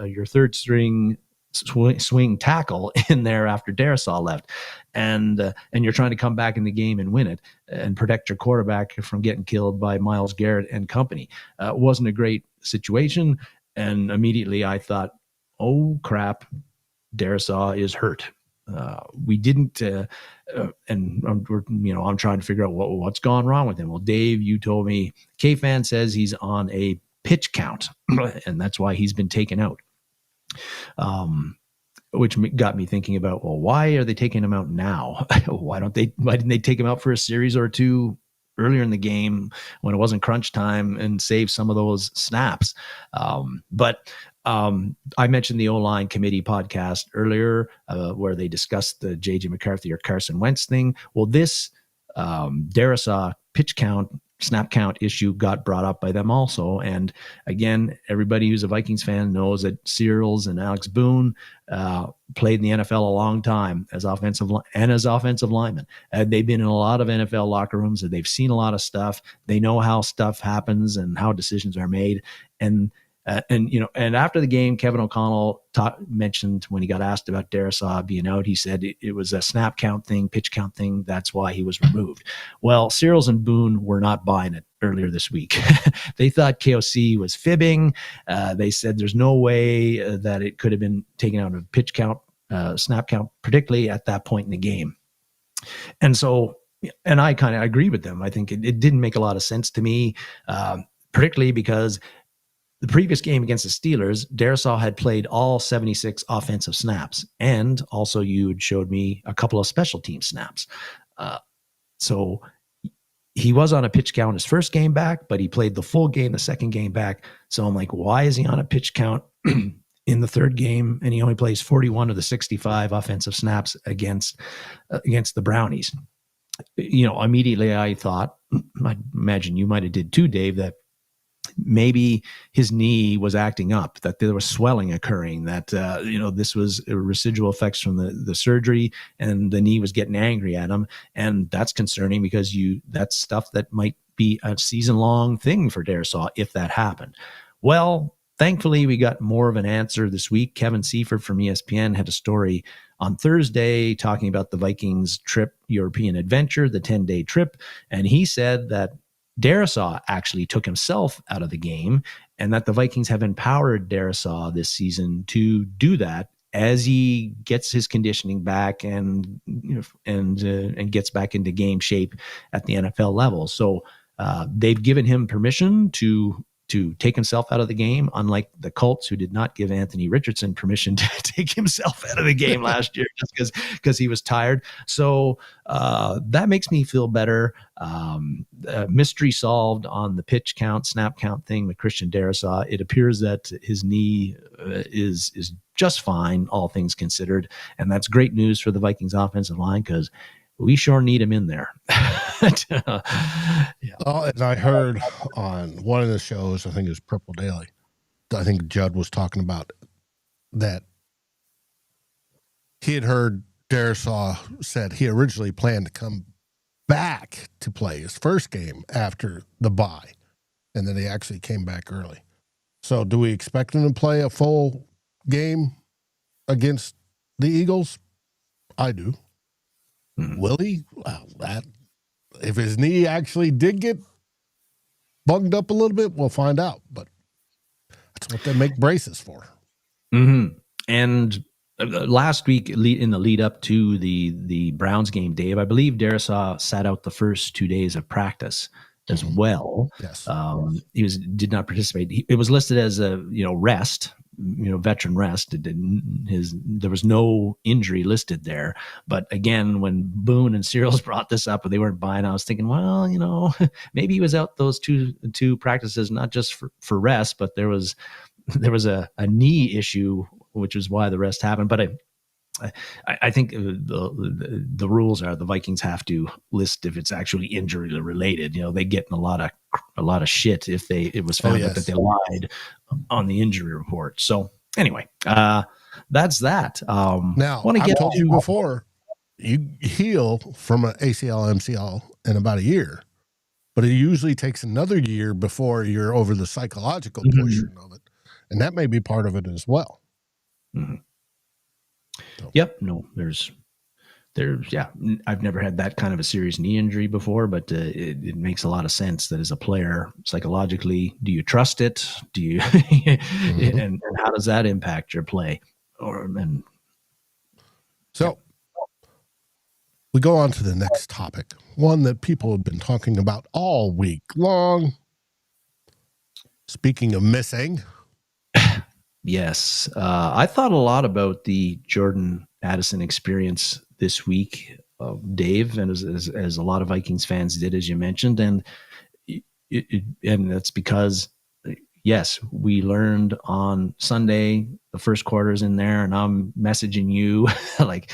Speaker 2: your third string swing tackle in there after Darasaw left, and you're trying to come back in the game and win it and protect your quarterback from getting killed by Myles Garrett and company. It wasn't a great situation, and immediately I thought, oh crap, Darasaw is hurt. We didn't, and I'm trying to figure out what's gone wrong with him. Well, Dave, you told me K-Fan says he's on a pitch count, and that's why he's been taken out. Which got me thinking about, well, why are they taking him out now? Why didn't they take him out for a series or two earlier in the game when it wasn't crunch time and save some of those snaps? But I mentioned the O-line committee podcast earlier, where they discussed the J.J. McCarthy or Carson Wentz thing. Well, this Darasaw pitch count, snap count issue got brought up by them also. And again, everybody who's a Vikings fan knows that Searles and Alex Boone played in the NFL a long time as offensive linemen. They've been in a lot of NFL locker rooms, and they've seen a lot of stuff. They know how stuff happens and how decisions are made. And after the game, Kevin O'Connell mentioned when he got asked about Darasaw being out, he said it was a snap count thing, pitch count thing. That's why he was removed. Well, Searles and Boone were not buying it earlier this week. They thought KOC was fibbing. They said there's no way that it could have been taken out of pitch count, snap count, particularly at that point in the game. And so, and I kind of agree with them. I think it didn't make a lot of sense to me, particularly because the previous game against the Steelers, Darasaw had played all 76 offensive snaps, and also you had showed me a couple of special team snaps. So he was on a pitch count his first game back, but he played the full game the second game back. So I'm like, why is he on a pitch count in the third game, and he only plays 41 of the 65 offensive snaps against the Brownies? Immediately I thought, I imagine you might have did too, Dave, that maybe his knee was acting up, that there was swelling occurring, that, this was residual effects from the surgery, and the knee was getting angry at him. And that's concerning because that's stuff that might be a season-long thing for Darasaw if that happened. Well, thankfully, we got more of an answer this week. Kevin Seifert from ESPN had a story on Thursday talking about the Vikings trip, European adventure, the 10-day trip. And he said that Darasaw actually took himself out of the game, and that the Vikings have empowered Darasaw this season to do that as he gets his conditioning back and gets back into game shape at the NFL level. So they've given him permission to take himself out of the game, unlike the Colts, who did not give Anthony Richardson permission to take himself out of the game last year just because he was tired. So that makes me feel better. Mystery solved on the pitch count, snap count thing with Christian Darasaw. It appears that his knee is just fine, all things considered. And that's great news for the Vikings offensive line, because we sure need him in there.
Speaker 1: Yeah. And I heard on one of the shows, I think it was Purple Daily, I think Judd was talking about that he had heard Darasaw said he originally planned to come back to play his first game after the bye, and then he actually came back early. So do we expect him to play a full game against the Eagles? I do. Will he? Well, if his knee actually did get bunged up a little bit, we'll find out. But that's what they make braces for.
Speaker 2: Mm-hmm. And last week, in the lead up to the Browns game, Dave, I believe Darasaw sat out the first 2 days of practice as well.
Speaker 1: Yes.
Speaker 2: He did not participate. It was listed as a rest, veteran rest. There was no injury listed there. But again, when Boone and Searles brought this up and they weren't buying, I was thinking, well, maybe he was out those two practices, not just for rest, but there was a knee issue, which is why the rest happened. But I think the rules are the Vikings have to list if it's actually injury related. They get in a lot of shit if it was found out that they lied on the injury report. So anyway, that's that.
Speaker 1: Now, I've told you before, you heal from an ACL, MCL in about a year, but it usually takes another year before you're over the psychological portion of it. And that may be part of it as well.
Speaker 2: Mm-hmm. So. Yep. No, there's, I've never had that kind of a serious knee injury before, but it makes a lot of sense that as a player, psychologically, do you trust it? Do you, and how does that impact your play?
Speaker 1: So we go on to the next topic, one that people have been talking about all week long. Speaking of missing.
Speaker 2: Yes. I thought a lot about the Jordan Addison experience this week, Dave, and as a lot of Vikings fans did, as you mentioned. And that's because, yes, we learned on Sunday, the first quarter's in there, and I'm messaging you like,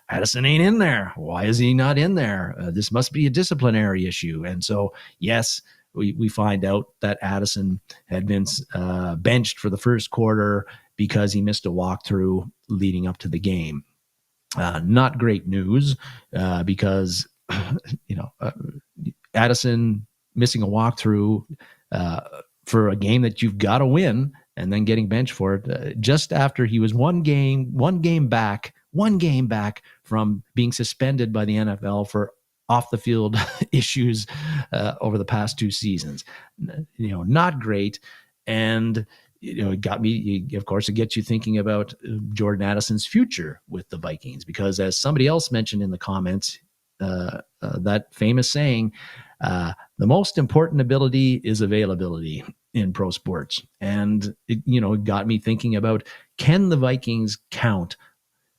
Speaker 2: Addison ain't in there. Why is he not in there? This must be a disciplinary issue. And so, yes, we find out that Addison had been benched for the first quarter because he missed a walkthrough leading up to the game. Not great news because, Addison missing a walkthrough for a game that you've got to win and then getting benched for it just after he was one game back from being suspended by the NFL for off the field issues over the past 2 seasons. Not great. And, it got me, of course, it gets you thinking about Jordan Addison's future with the Vikings, because as somebody else mentioned in the comments, that famous saying, the most important ability is availability in pro sports. And it got me thinking about, can the Vikings count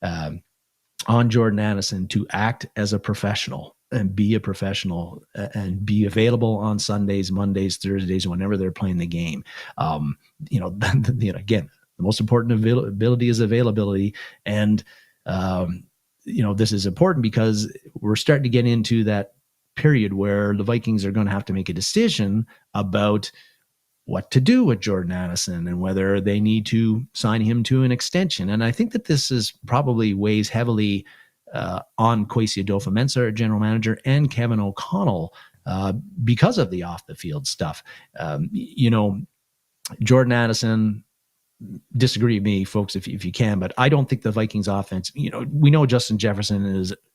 Speaker 2: on Jordan Addison to act as a professional and be a professional and be available on Sundays, Mondays, Thursdays, whenever they're playing the game? Again, the most important ability is availability. And, this is important because we're starting to get into that period where the Vikings are going to have to make a decision about what to do with Jordan Addison and whether they need to sign him to an extension. And I think that this is probably weighs heavily on Kwesi Adolfo-Mensah, our general manager, and Kevin O'Connell because of the off the field stuff. Jordan Addison, disagree with me, folks, if you can, but I don't think the Vikings offense, we know Justin Jefferson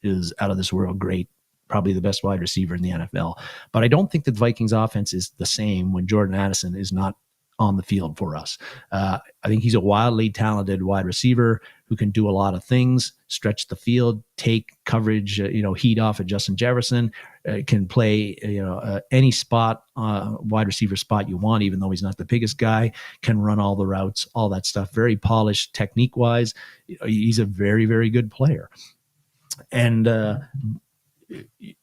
Speaker 2: is out of this world great, probably the best wide receiver in the NFL, but I don't think that the Vikings offense is the same when Jordan Addison is not on the field for us. I think he's a wildly talented wide receiver who can do a lot of things, stretch the field, take coverage, heat off of Justin Jefferson, can play, any spot, wide receiver spot you want, even though he's not the biggest guy, can run all the routes, all that stuff, very polished technique wise. He's a very, very good player. And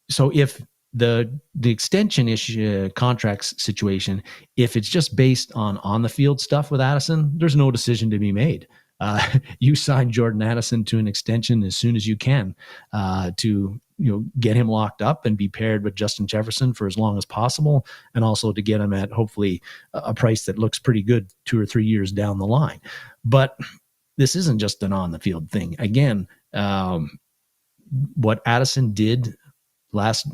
Speaker 2: so if the extension issue, contracts situation, if it's just based on the field stuff with Addison, there's no decision to be made. You sign Jordan Addison to an extension as soon as you can to get him locked up and be paired with Justin Jefferson for as long as possible, and also to get him at hopefully a price that looks pretty good 2 or 3 years down the line. But this isn't just an on the field thing. Again, what Addison did last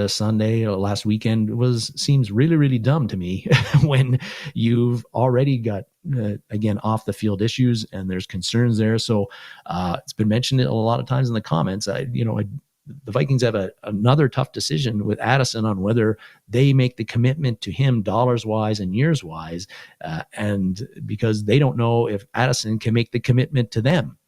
Speaker 2: Sunday or last weekend seems really, really dumb to me when you've already got again, off the field issues, and there's concerns there. So it's been mentioned a lot of times in the comments. The Vikings have another tough decision with Addison on whether they make the commitment to him dollars wise and years wise, and because they don't know if Addison can make the commitment to them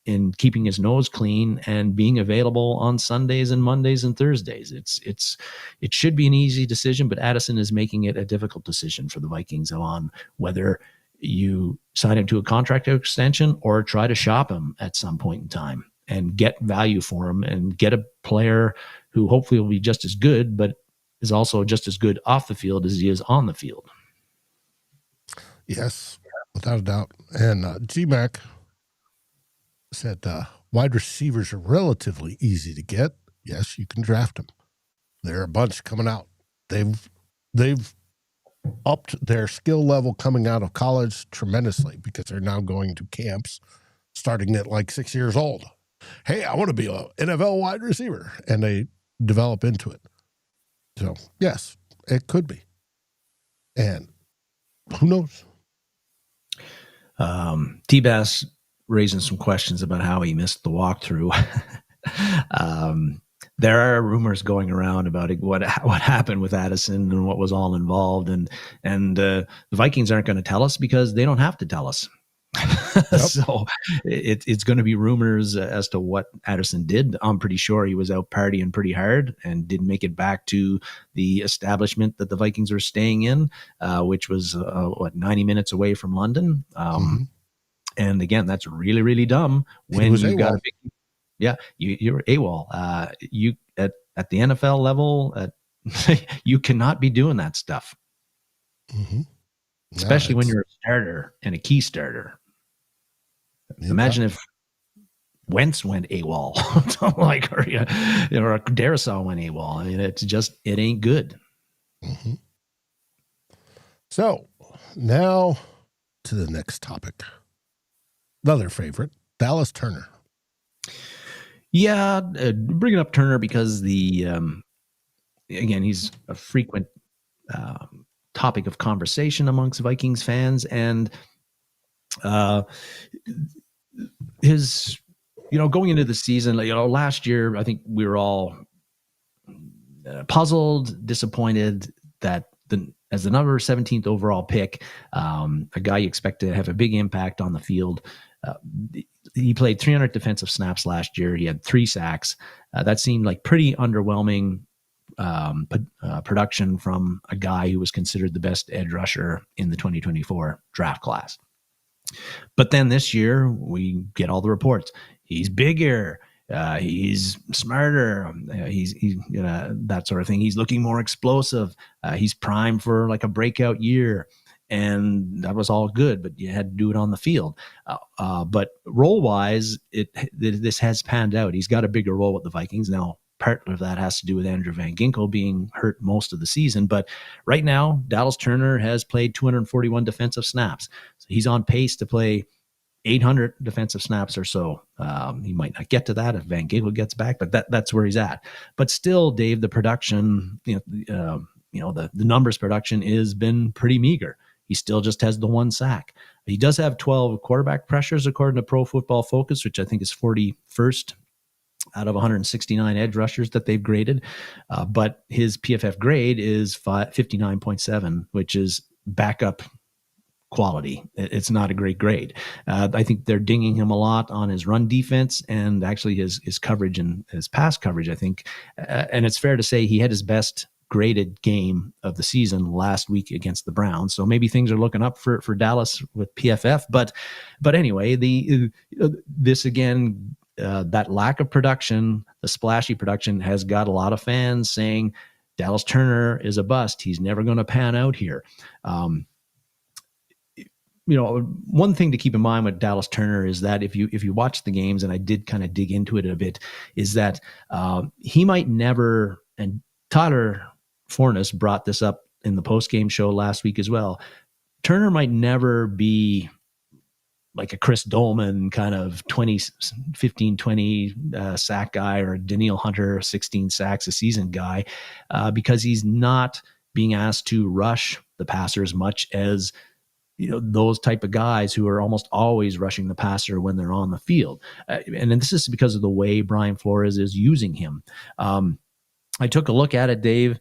Speaker 2: in keeping his nose clean and being available on Sundays and Mondays and Thursdays. It should be an easy decision, but Addison is making it a difficult decision for the Vikings on whether you sign him to a contract extension or try to shop him at some point in time and get value for him and get a player who hopefully will be just as good, but is also just as good off the field as he is on the field.
Speaker 1: Yes, without a doubt. And GMAC said wide receivers are relatively easy to get. Yes, you can draft them. There are a bunch coming out. They've upped their skill level coming out of college tremendously because they're now going to camps starting at like 6 years old. Hey, I want to be an NFL wide receiver. And they develop into it. So, yes, it could be. And who knows?
Speaker 2: T-Bass raising some questions about how he missed the walkthrough. There are rumors going around about what happened with Addison and what was all involved. And the Vikings aren't going to tell us because they don't have to tell us. Yep. So it's going to be rumors as to what Addison did. I'm pretty sure he was out partying pretty hard and didn't make it back to the establishment that the Vikings were staying in, which was 90 minutes away from London. And again, that's really, really dumb when you got a big, you're AWOL. You at the NFL level, you cannot be doing that stuff, especially when you're a starter and a key starter. Imagine if Wentz went AWOL, or Darasaw went AWOL. I mean, it ain't good.
Speaker 1: So now to the next topic. Another favorite, Dallas Turner.
Speaker 2: Yeah, bringing up Turner because again, he's a frequent topic of conversation amongst Vikings fans, and his, going into the season, last year, I think we were all puzzled, disappointed that as the number 17th overall pick, a guy you expect to have a big impact on the field. He played 300 defensive snaps last year. He had 3 sacks. That seemed like pretty underwhelming production from a guy who was considered the best edge rusher in the 2024 draft class. But then this year, we get all the reports. He's bigger. He's smarter. He's that sort of thing. He's looking more explosive. He's primed for like a breakout year. And that was all good, but you had to do it on the field. But role-wise, this has panned out. He's got a bigger role with the Vikings. Now, part of that has to do with Andrew Van Ginkel being hurt most of the season. But right now, Dallas Turner has played 241 defensive snaps. So he's on pace to play 800 defensive snaps or so. He might not get to that if Van Ginkel gets back, but that's where he's at. But still, Dave, the production, the numbers production has been pretty meager. He still just has the 1 sack. He does have 12 quarterback pressures, according to Pro Football Focus, which I think is 41st out of 169 edge rushers that they've graded. But his PFF grade is 59.7, which is backup quality. It's not a great grade. I think they're dinging him a lot on his run defense and actually his coverage and his pass coverage, I think. And it's fair to say he had his best graded game of the season last week against the Browns. So maybe things are looking up for Dallas with PFF. But anyway, this again, that lack of production, the splashy production, has got a lot of fans saying Dallas Turner is a bust. He's never going to pan out here. One thing to keep in mind with Dallas Turner is that if you watch the games, and I did kind of dig into it a bit, is that he might never, and Tyler Fornes brought this up in the post-game show last week as well, Turner might never be like a Chris Dolman kind of 15, 20 sack guy, or Daniil Hunter 16 sacks a season guy, because he's not being asked to rush the passer as much as those type of guys who are almost always rushing the passer when they're on the field. And then this is because of the way Brian Flores is using him. I took a look at it, Dave.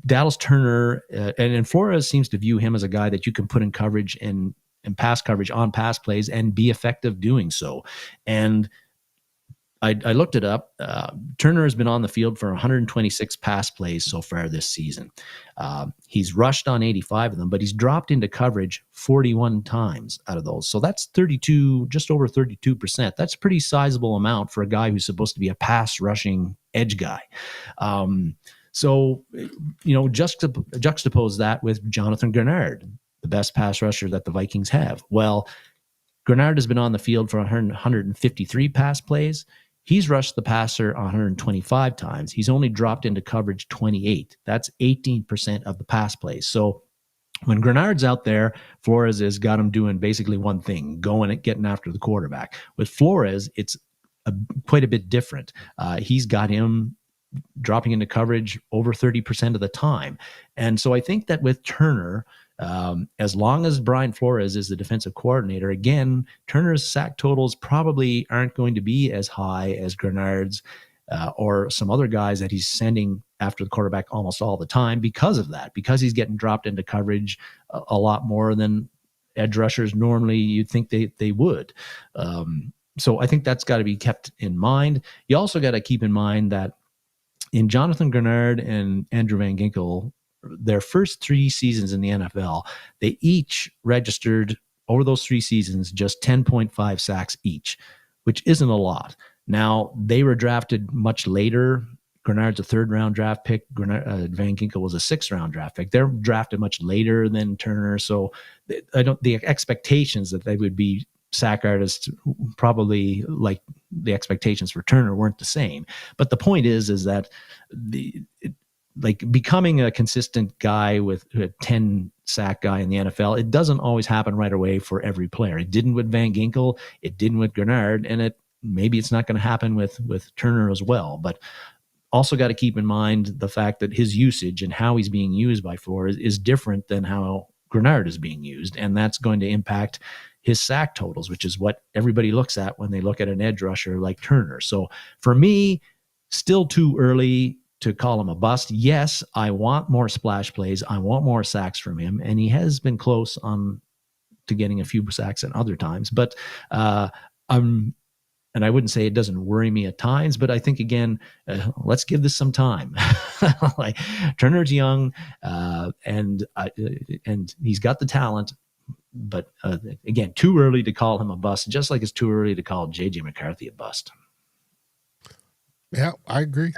Speaker 2: Dallas Turner, and Flores seems to view him as a guy that you can put in coverage and pass coverage on pass plays and be effective doing so. And I looked it up. Turner has been on the field for 126 pass plays so far this season. He's rushed on 85 of them, but he's dropped into coverage 41 times out of those. So that's 32, just over 32%. That's a pretty sizable amount for a guy who's supposed to be a pass rushing edge guy. So, juxtapose that with Jonathan Grenard, the best pass rusher that the Vikings have. Well, Grenard has been on the field for 153 pass plays. He's rushed the passer 125 times. He's only dropped into coverage 28. That's 18% of the pass plays. So when Grenard's out there, Flores has got him doing basically one thing, going and getting after the quarterback. With Flores, it's quite a bit different. He's got him dropping into coverage over 30% of the time. And so I think that with Turner, as long as Brian Flores is the defensive coordinator, again, Turner's sack totals probably aren't going to be as high as Grenard's or some other guys that he's sending after the quarterback almost all the time because of that, because he's getting dropped into coverage a lot more than edge rushers normally you'd think they would. So I think that's got to be kept in mind. You also got to keep in mind that in Jonathan Grenard and Andrew Van Ginkel, their first 3 seasons in the NFL, they each registered over those 3 seasons just 10.5 sacks each, which isn't a lot. Now, they were drafted much later. Grenard's a 3rd-round draft pick. Van Ginkel was a 6th-round draft pick. They're drafted much later than Turner, so the expectations that they would be sack artists, probably like the expectations for Turner, weren't the same. But the point is that becoming a consistent guy with a 10 sack guy in the NFL, it doesn't always happen right away for every player. It didn't with Van Ginkel, it didn't with Grenard, and maybe it's not going to happen with Turner as well. But also got to keep in mind the fact that his usage and how he's being used by Flores is different than how Grenard is being used, and that's going to impact his sack totals, which is what everybody looks at when they look at an edge rusher like Turner. So for me, still too early to call him a bust. Yes, I want more splash plays. I want more sacks from him, and he has been close to getting a few sacks at other times. But and I wouldn't say it doesn't worry me at times, but I think, again, let's give this some time. Like, Turner's young, and he's got the talent. But again, too early to call him a bust, just like it's too early to call J.J. McCarthy a bust.
Speaker 1: Yeah, I agree.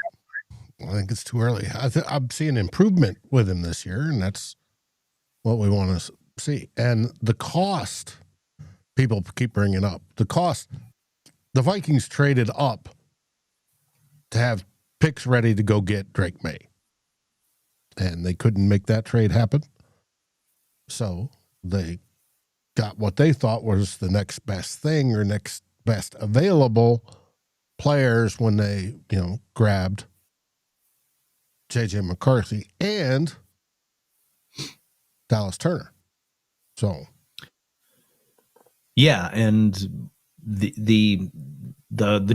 Speaker 1: I think it's too early. I'm seeing improvement with him this year, and that's what we want to see. And the cost, people keep bringing up, the cost, the Vikings traded up to have picks ready to go get Drake May, and they couldn't make that trade happen. So they got what they thought was the next best thing or next best available players when they, grabbed J.J. McCarthy and Dallas Turner. So,
Speaker 2: yeah, and the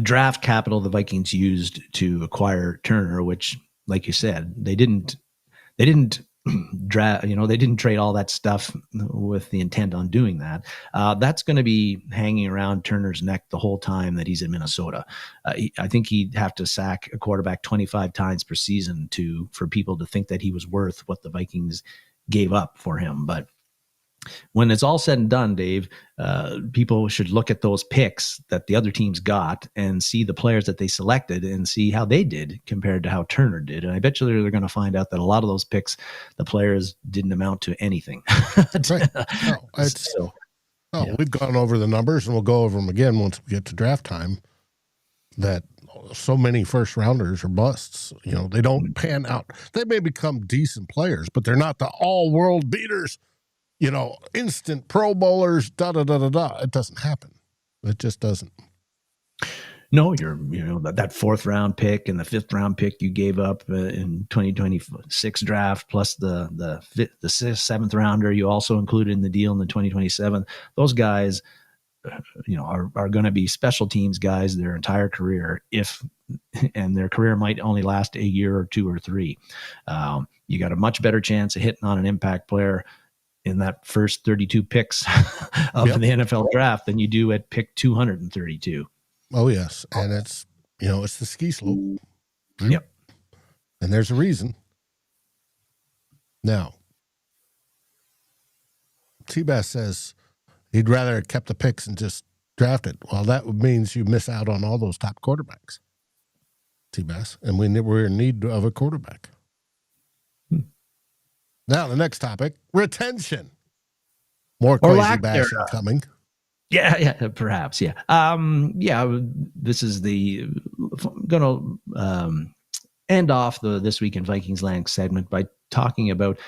Speaker 2: draft capital the Vikings used to acquire Turner, which, like you said, they didn't draft, they didn't trade all that stuff with the intent on doing that. That's going to be hanging around Turner's neck the whole time that he's in Minnesota. I think he'd have to sack a quarterback 25 times per season for people to think that he was worth what the Vikings gave up for him. But when it's all said and done, Dave, people should look at those picks that the other teams got and see the players that they selected and see how they did compared to how Turner did. And I bet you they're going to find out that a lot of those picks, the players didn't amount to anything.
Speaker 1: Right. We've gone over the numbers, and we'll go over them again once we get to draft time, that so many first rounders are busts. They don't pan out. They may become decent players, but they're not the all world beaters. Instant Pro Bowlers, It doesn't happen. It just doesn't.
Speaker 2: No, that 4th round pick and the 5th round pick you gave up in 2026 draft, plus the 7th rounder you also included in the deal in the 2027. Those guys, are going to be special teams guys their entire career, and their career might only last a year or 2 or 3. You got a much better chance of hitting on an impact player in that first 32 picks of the NFL draft than you do at pick 232.
Speaker 1: Oh, yes. And it's the ski slope.
Speaker 2: Yep.
Speaker 1: And there's a reason. Now, T-Bass says he'd rather have kept the picks and just drafted. Well, that means you miss out on all those top quarterbacks, T-Bass. And we're in need of a quarterback. Now, the next topic, retention. More crazy bashing coming.
Speaker 2: Yeah, perhaps. Yeah. This is going to end off the This Week in Vikingsland segment by talking about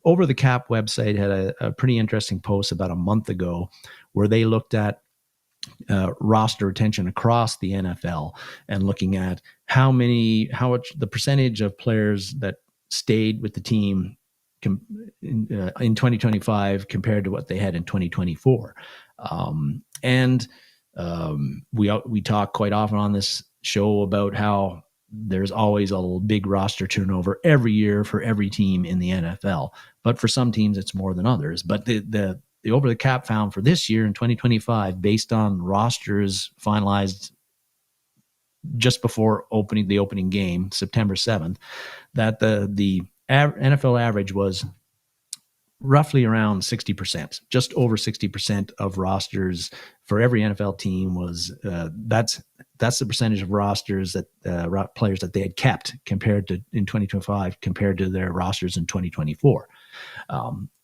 Speaker 2: Over the Cap website had a pretty interesting post about a month ago where they looked at roster retention across the NFL and looking at how much the percentage of players that stayed with the team in 2025 compared to what they had in 2024. We talk quite often on this show about how there's always a big roster turnover every year for every team in the NFL, but for some teams it's more than others. But the Over the Cap found for this year in 2025, based on rosters finalized just before the opening game, September 7th, that the NFL average was roughly around 60%, just over 60% of rosters for every NFL team was that's the percentage of rosters that players that they had kept compared to in 2025 compared to their rosters in 2024.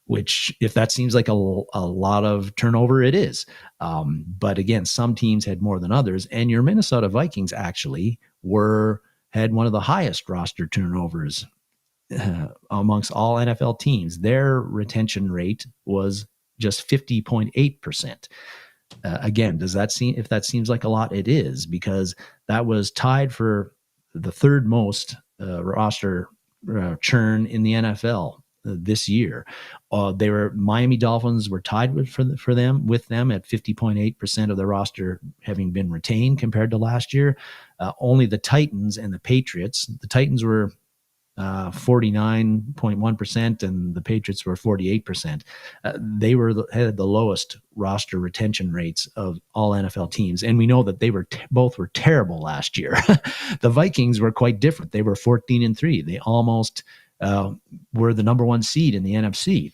Speaker 2: Which, if that seems like a lot of turnover, it is. But again, some teams had more than others, and your Minnesota Vikings actually had one of the highest roster turnovers amongst all NFL teams. Their retention rate was just 50.8%. Again, if that seems like a lot, it is, because that was tied for the third most roster churn in the NFL this year. Miami Dolphins were tied with them at 50.8% of the roster having been retained compared to last year. Only the Titans and the Patriots. The Titans were 49.1% and the Patriots were 48%. They had the lowest roster retention rates of all NFL teams, and we know that they both were terrible last year. The Vikings were quite different. They were 14-3. They almost were the number 1 seed in the NFC.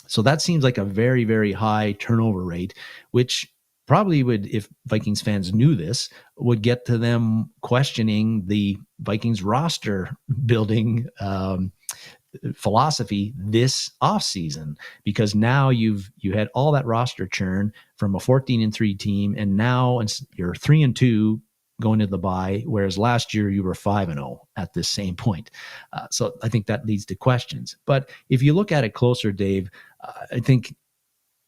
Speaker 2: So that seems like a very, very high turnover rate, which probably would, if Vikings fans knew this, would get to them questioning the Vikings roster building philosophy this offseason, because now you had all that roster churn from a 14-3 team, and now you're 3-2 going into the bye, whereas last year you were 5-0 at this same point. So I think that leads to questions. But if you look at it closer, Dave, I think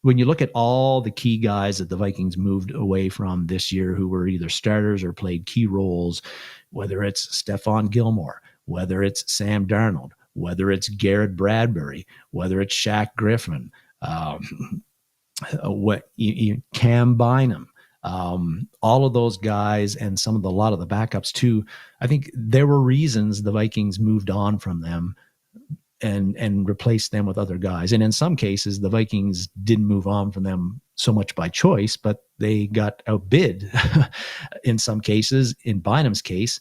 Speaker 2: when you look at all the key guys that the Vikings moved away from this year who were either starters or played key roles, whether it's Stephon Gilmore, whether it's Sam Darnold, whether it's Garrett Bradbury, whether it's Shaq Griffin, Cam Bynum, all of those guys, and a lot of the backups too. I think there were reasons the Vikings moved on from them and replaced them with other guys. And in some cases, the Vikings didn't move on from them so much by choice, but they got outbid. In some cases, in Bynum's case,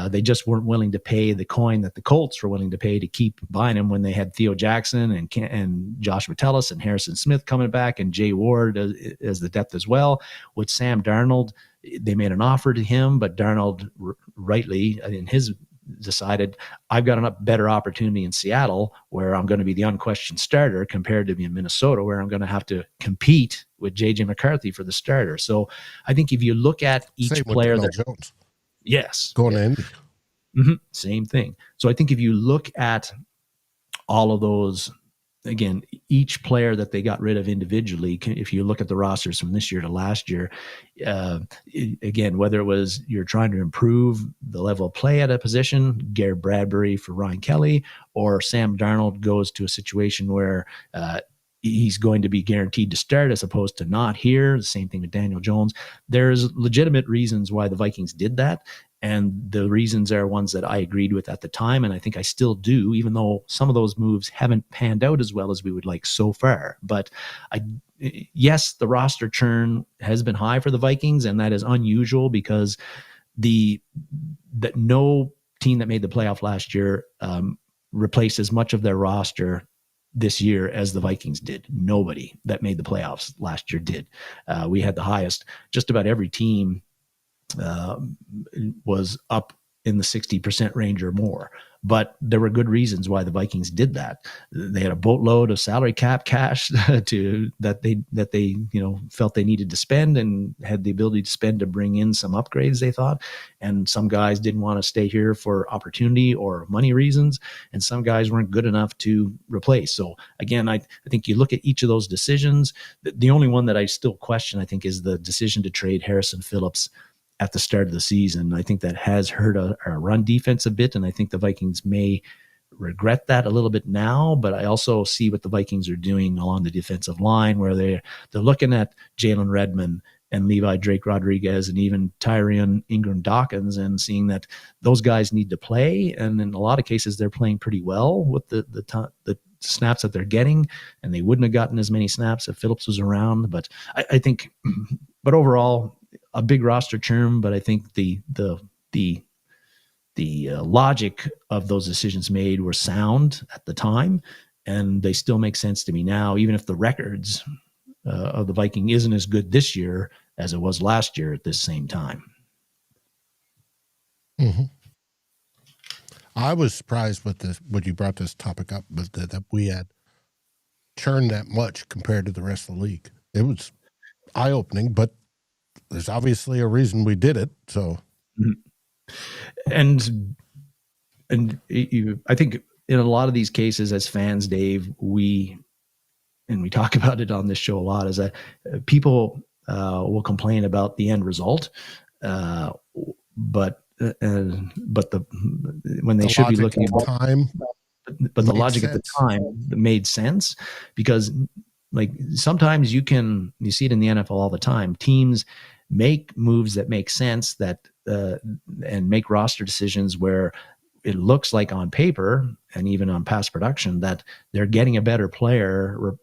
Speaker 2: they just weren't willing to pay the coin that the Colts were willing to pay to keep Bynum when they had Theo Jackson and Josh Metellus and Harrison Smith coming back and Jay Ward as the depth as well. With Sam Darnold, they made an offer to him, but Darnold rightly in his decided, I've got a better opportunity in Seattle where I'm going to be the unquestioned starter compared to be in Minnesota where I'm going to have to compete with J.J. McCarthy for the starter. So I think if you look at each player that Jones. Yes.
Speaker 1: Going in.
Speaker 2: Mm-hmm, same thing. So I think if you look at all of those again, each player that they got rid of individually, if you look at the rosters from this year to last year, again, whether it was you're trying to improve the level of play at a position, Garrett Bradbury for Ryan Kelly, or Sam Darnold goes to a situation where he's going to be guaranteed to start as opposed to not here. The same thing with Daniel Jones. There's legitimate reasons why the Vikings did that. And the reasons are ones that I agreed with at the time. And I think I still do, even though some of those moves haven't panned out as well as we would like so far. But yes, the roster churn has been high for the Vikings, and that is unusual because that no team that made the playoff last year replaced as much of their roster this year as the Vikings did. Nobody that made the playoffs last year did. We had the highest. Just about every team was up in the 60% range or more. But there were good reasons why the Vikings did that. They had a boatload of salary cap cash that they felt they needed to spend, and had the ability to spend to bring in some upgrades, they thought. And some guys didn't want to stay here for opportunity or money reasons, and some guys weren't good enough to replace. So again, I think you look at each of those decisions. The only one that I still question, I think, is the decision to trade Harrison Phillips at the start of the season. I think that has hurt our run defense a bit, and I think the Vikings may regret that a little bit now. But I also see what the Vikings are doing along the defensive line, where they're looking at Jalen Redmond and Levi Drake Rodriguez and even Tyrion Ingram Dawkins, and seeing that those guys need to play. And in a lot of cases, they're playing pretty well with the snaps that they're getting, and they wouldn't have gotten as many snaps if Phillips was around. But I think, but overall, a big roster churn. But I think the logic of those decisions made were sound at the time, and they still make sense to me now, even if the records of the Viking isn't as good this year as it was last year at this same time.
Speaker 1: Mm-hmm. I was surprised with this when you brought this topic up, but that we had churned that much compared to the rest of the league. It was eye-opening, but there's obviously a reason we did it. So,
Speaker 2: and I think in a lot of these cases, as fans, Dave, we talk about it on this show a lot, is that people will complain about the end result, but when they should be looking at
Speaker 1: time,
Speaker 2: but the logic at the time made sense, because like sometimes you see it in the NFL all the time. Teams make moves that make sense, that and make roster decisions where it looks like on paper and even on past production that they're getting a better player.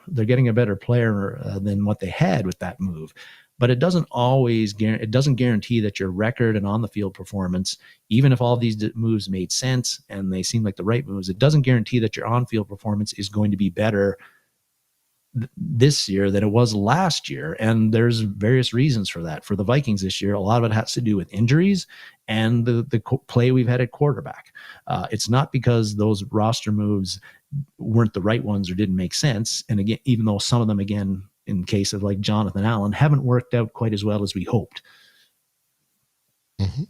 Speaker 2: They're getting a better player than what they had with that move. But it doesn't always guarantee that your record and on the field performance, even if all of these moves made sense and they seem like the right moves, it doesn't guarantee that your on field performance is going to be better this year than it was last year. And there's various reasons for that. For the Vikings this year, a lot of it has to do with injuries and the play we've had at quarterback. It's not because those roster moves weren't the right ones or didn't make sense. And again, even though some of them, again, in case of like Jonathan Allen, haven't worked out quite as well as we hoped.
Speaker 1: Mm-hmm.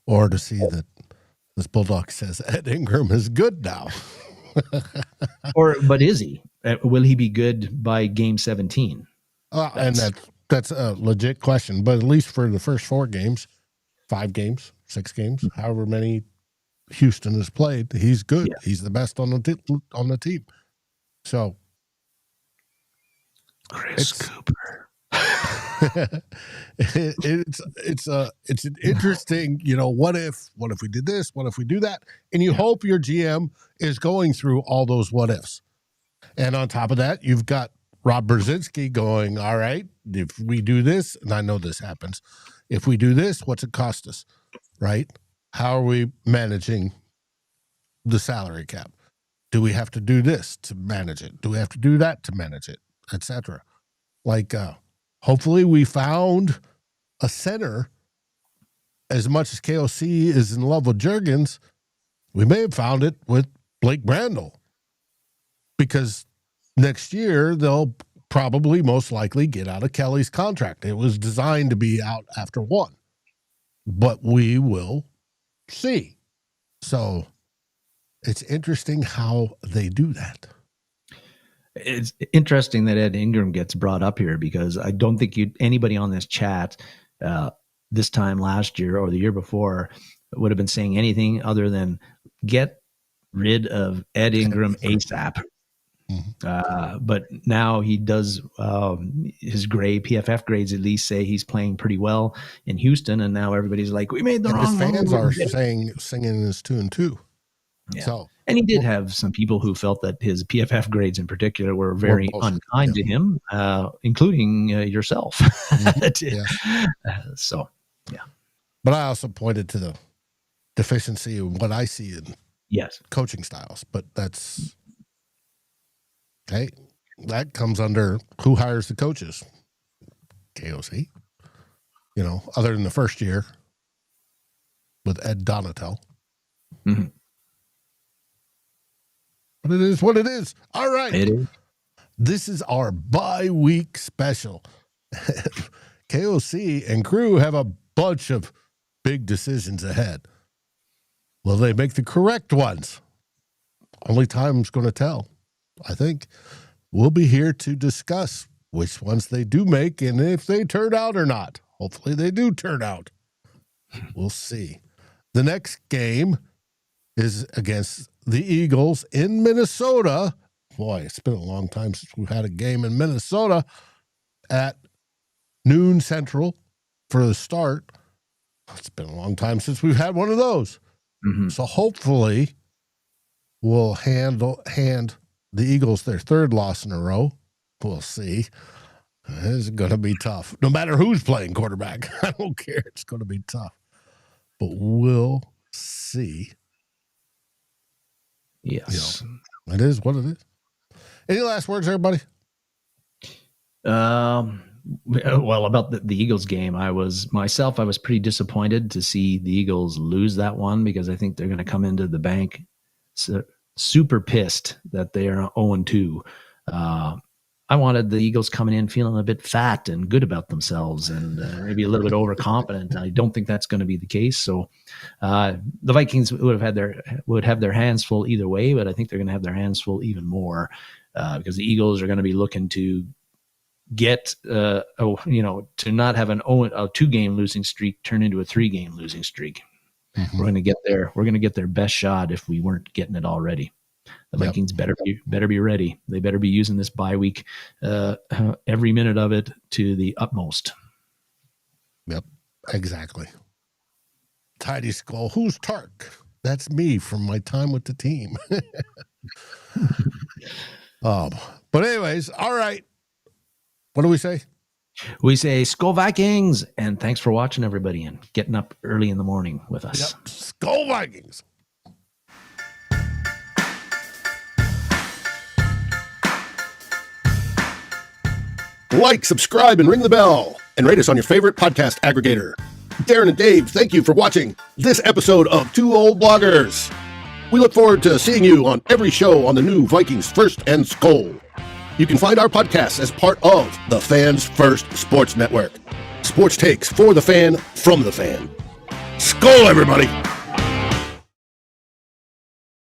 Speaker 1: Or to see that this Bulldog says Ed Ingram is good now.
Speaker 2: But is he? Will he be good by game 17?
Speaker 1: And that's a legit question. But at least for the first 4 games, 5 games, 6 games, however many Houston has played, he's good. Yeah. He's the best on the team. So
Speaker 2: Chris Cooper.
Speaker 1: it's an interesting, what if we did this? What if we do that? And you hope your GM is going through all those what ifs. And on top of that, you've got Rob Brzezinski going, all right, if we do this, and I know this happens, if we do this, what's it cost us, right? How are we managing the salary cap? Do we have to do this to manage it? Do we have to do that to manage it, etc.? Like, hopefully we found a center. As much as KOC is in love with Juergens, we may have found it with Blake Brandel. Because next year, they'll probably most likely get out of Kelly's contract. It was designed to be out after 1. But we will see. So it's interesting how they do that.
Speaker 2: It's interesting that Ed Ingram gets brought up here because I don't think anybody on this chat this time last year or the year before would have been saying anything other than get rid of Ed Ingram ASAP. But now he does his PFF grades at least say he's playing pretty well in Houston, and now everybody's like, we made the wrong move.
Speaker 1: His fans are singing his 2-2.
Speaker 2: Yeah.
Speaker 1: So,
Speaker 2: and he did have some people who felt that his PFF grades in particular were very unkind to him, including yourself. So, yeah.
Speaker 1: But I also pointed to the deficiency of what I see in coaching styles. But that's okay. That comes under who hires the coaches. KOC. Other than the first year with Ed Donatel.
Speaker 2: Mm-hmm.
Speaker 1: But it is what it is. All right.
Speaker 2: It is.
Speaker 1: This is our bye-week special. KOC and crew have a bunch of big decisions ahead. Will they make the correct ones? Only time's going to tell. I think we'll be here to discuss which ones they do make and if they turn out or not. Hopefully they do turn out. We'll see. The next game is against the Eagles in Minnesota. Boy, it's been a long time since we've had a game in Minnesota at noon Central for the start. It's been a long time since we've had one of those. Mm-hmm. So hopefully we'll hand the Eagles their third loss in a row. We'll see. It's going to be tough. No matter who's playing quarterback. I don't care. It's going to be tough. But we'll see.
Speaker 2: Yes.
Speaker 1: It is what it is. Any last words, everybody?
Speaker 2: Well, about the Eagles game, I was pretty disappointed to see the Eagles lose that one because I think they're going to come into the bank super pissed that they are 0-2. I wanted the Eagles coming in feeling a bit fat and good about themselves and maybe a little bit overconfident. I don't think that's going to be the case. So the Vikings would have their hands full either way, but I think they're going to have their hands full even more because the Eagles are going to be looking to get to not have a 2-game losing streak turn into a 3-game losing streak. Mm-hmm. We're going to get their best shot if we weren't getting it already. The Vikings better be ready. They better be using this bye week, every minute of it to the utmost.
Speaker 1: Yep, exactly. Tidy SKOL. Who's Tark? That's me from my time with the team. But anyways, all right. What do we say?
Speaker 2: We say SKOL Vikings, and thanks for watching, everybody, and getting up early in the morning with us.
Speaker 1: Yep. SKOL Vikings. Like, subscribe, and ring the bell, and rate us on your favorite podcast aggregator. Darren and Dave, thank you for watching this episode of Two Old Bloggers. We look forward to seeing you on every show on the new Vikings First and SKOL. You can find our podcasts as part of the Fans First Sports Network. Sports takes for the fan, from the fan. SKOL, everybody!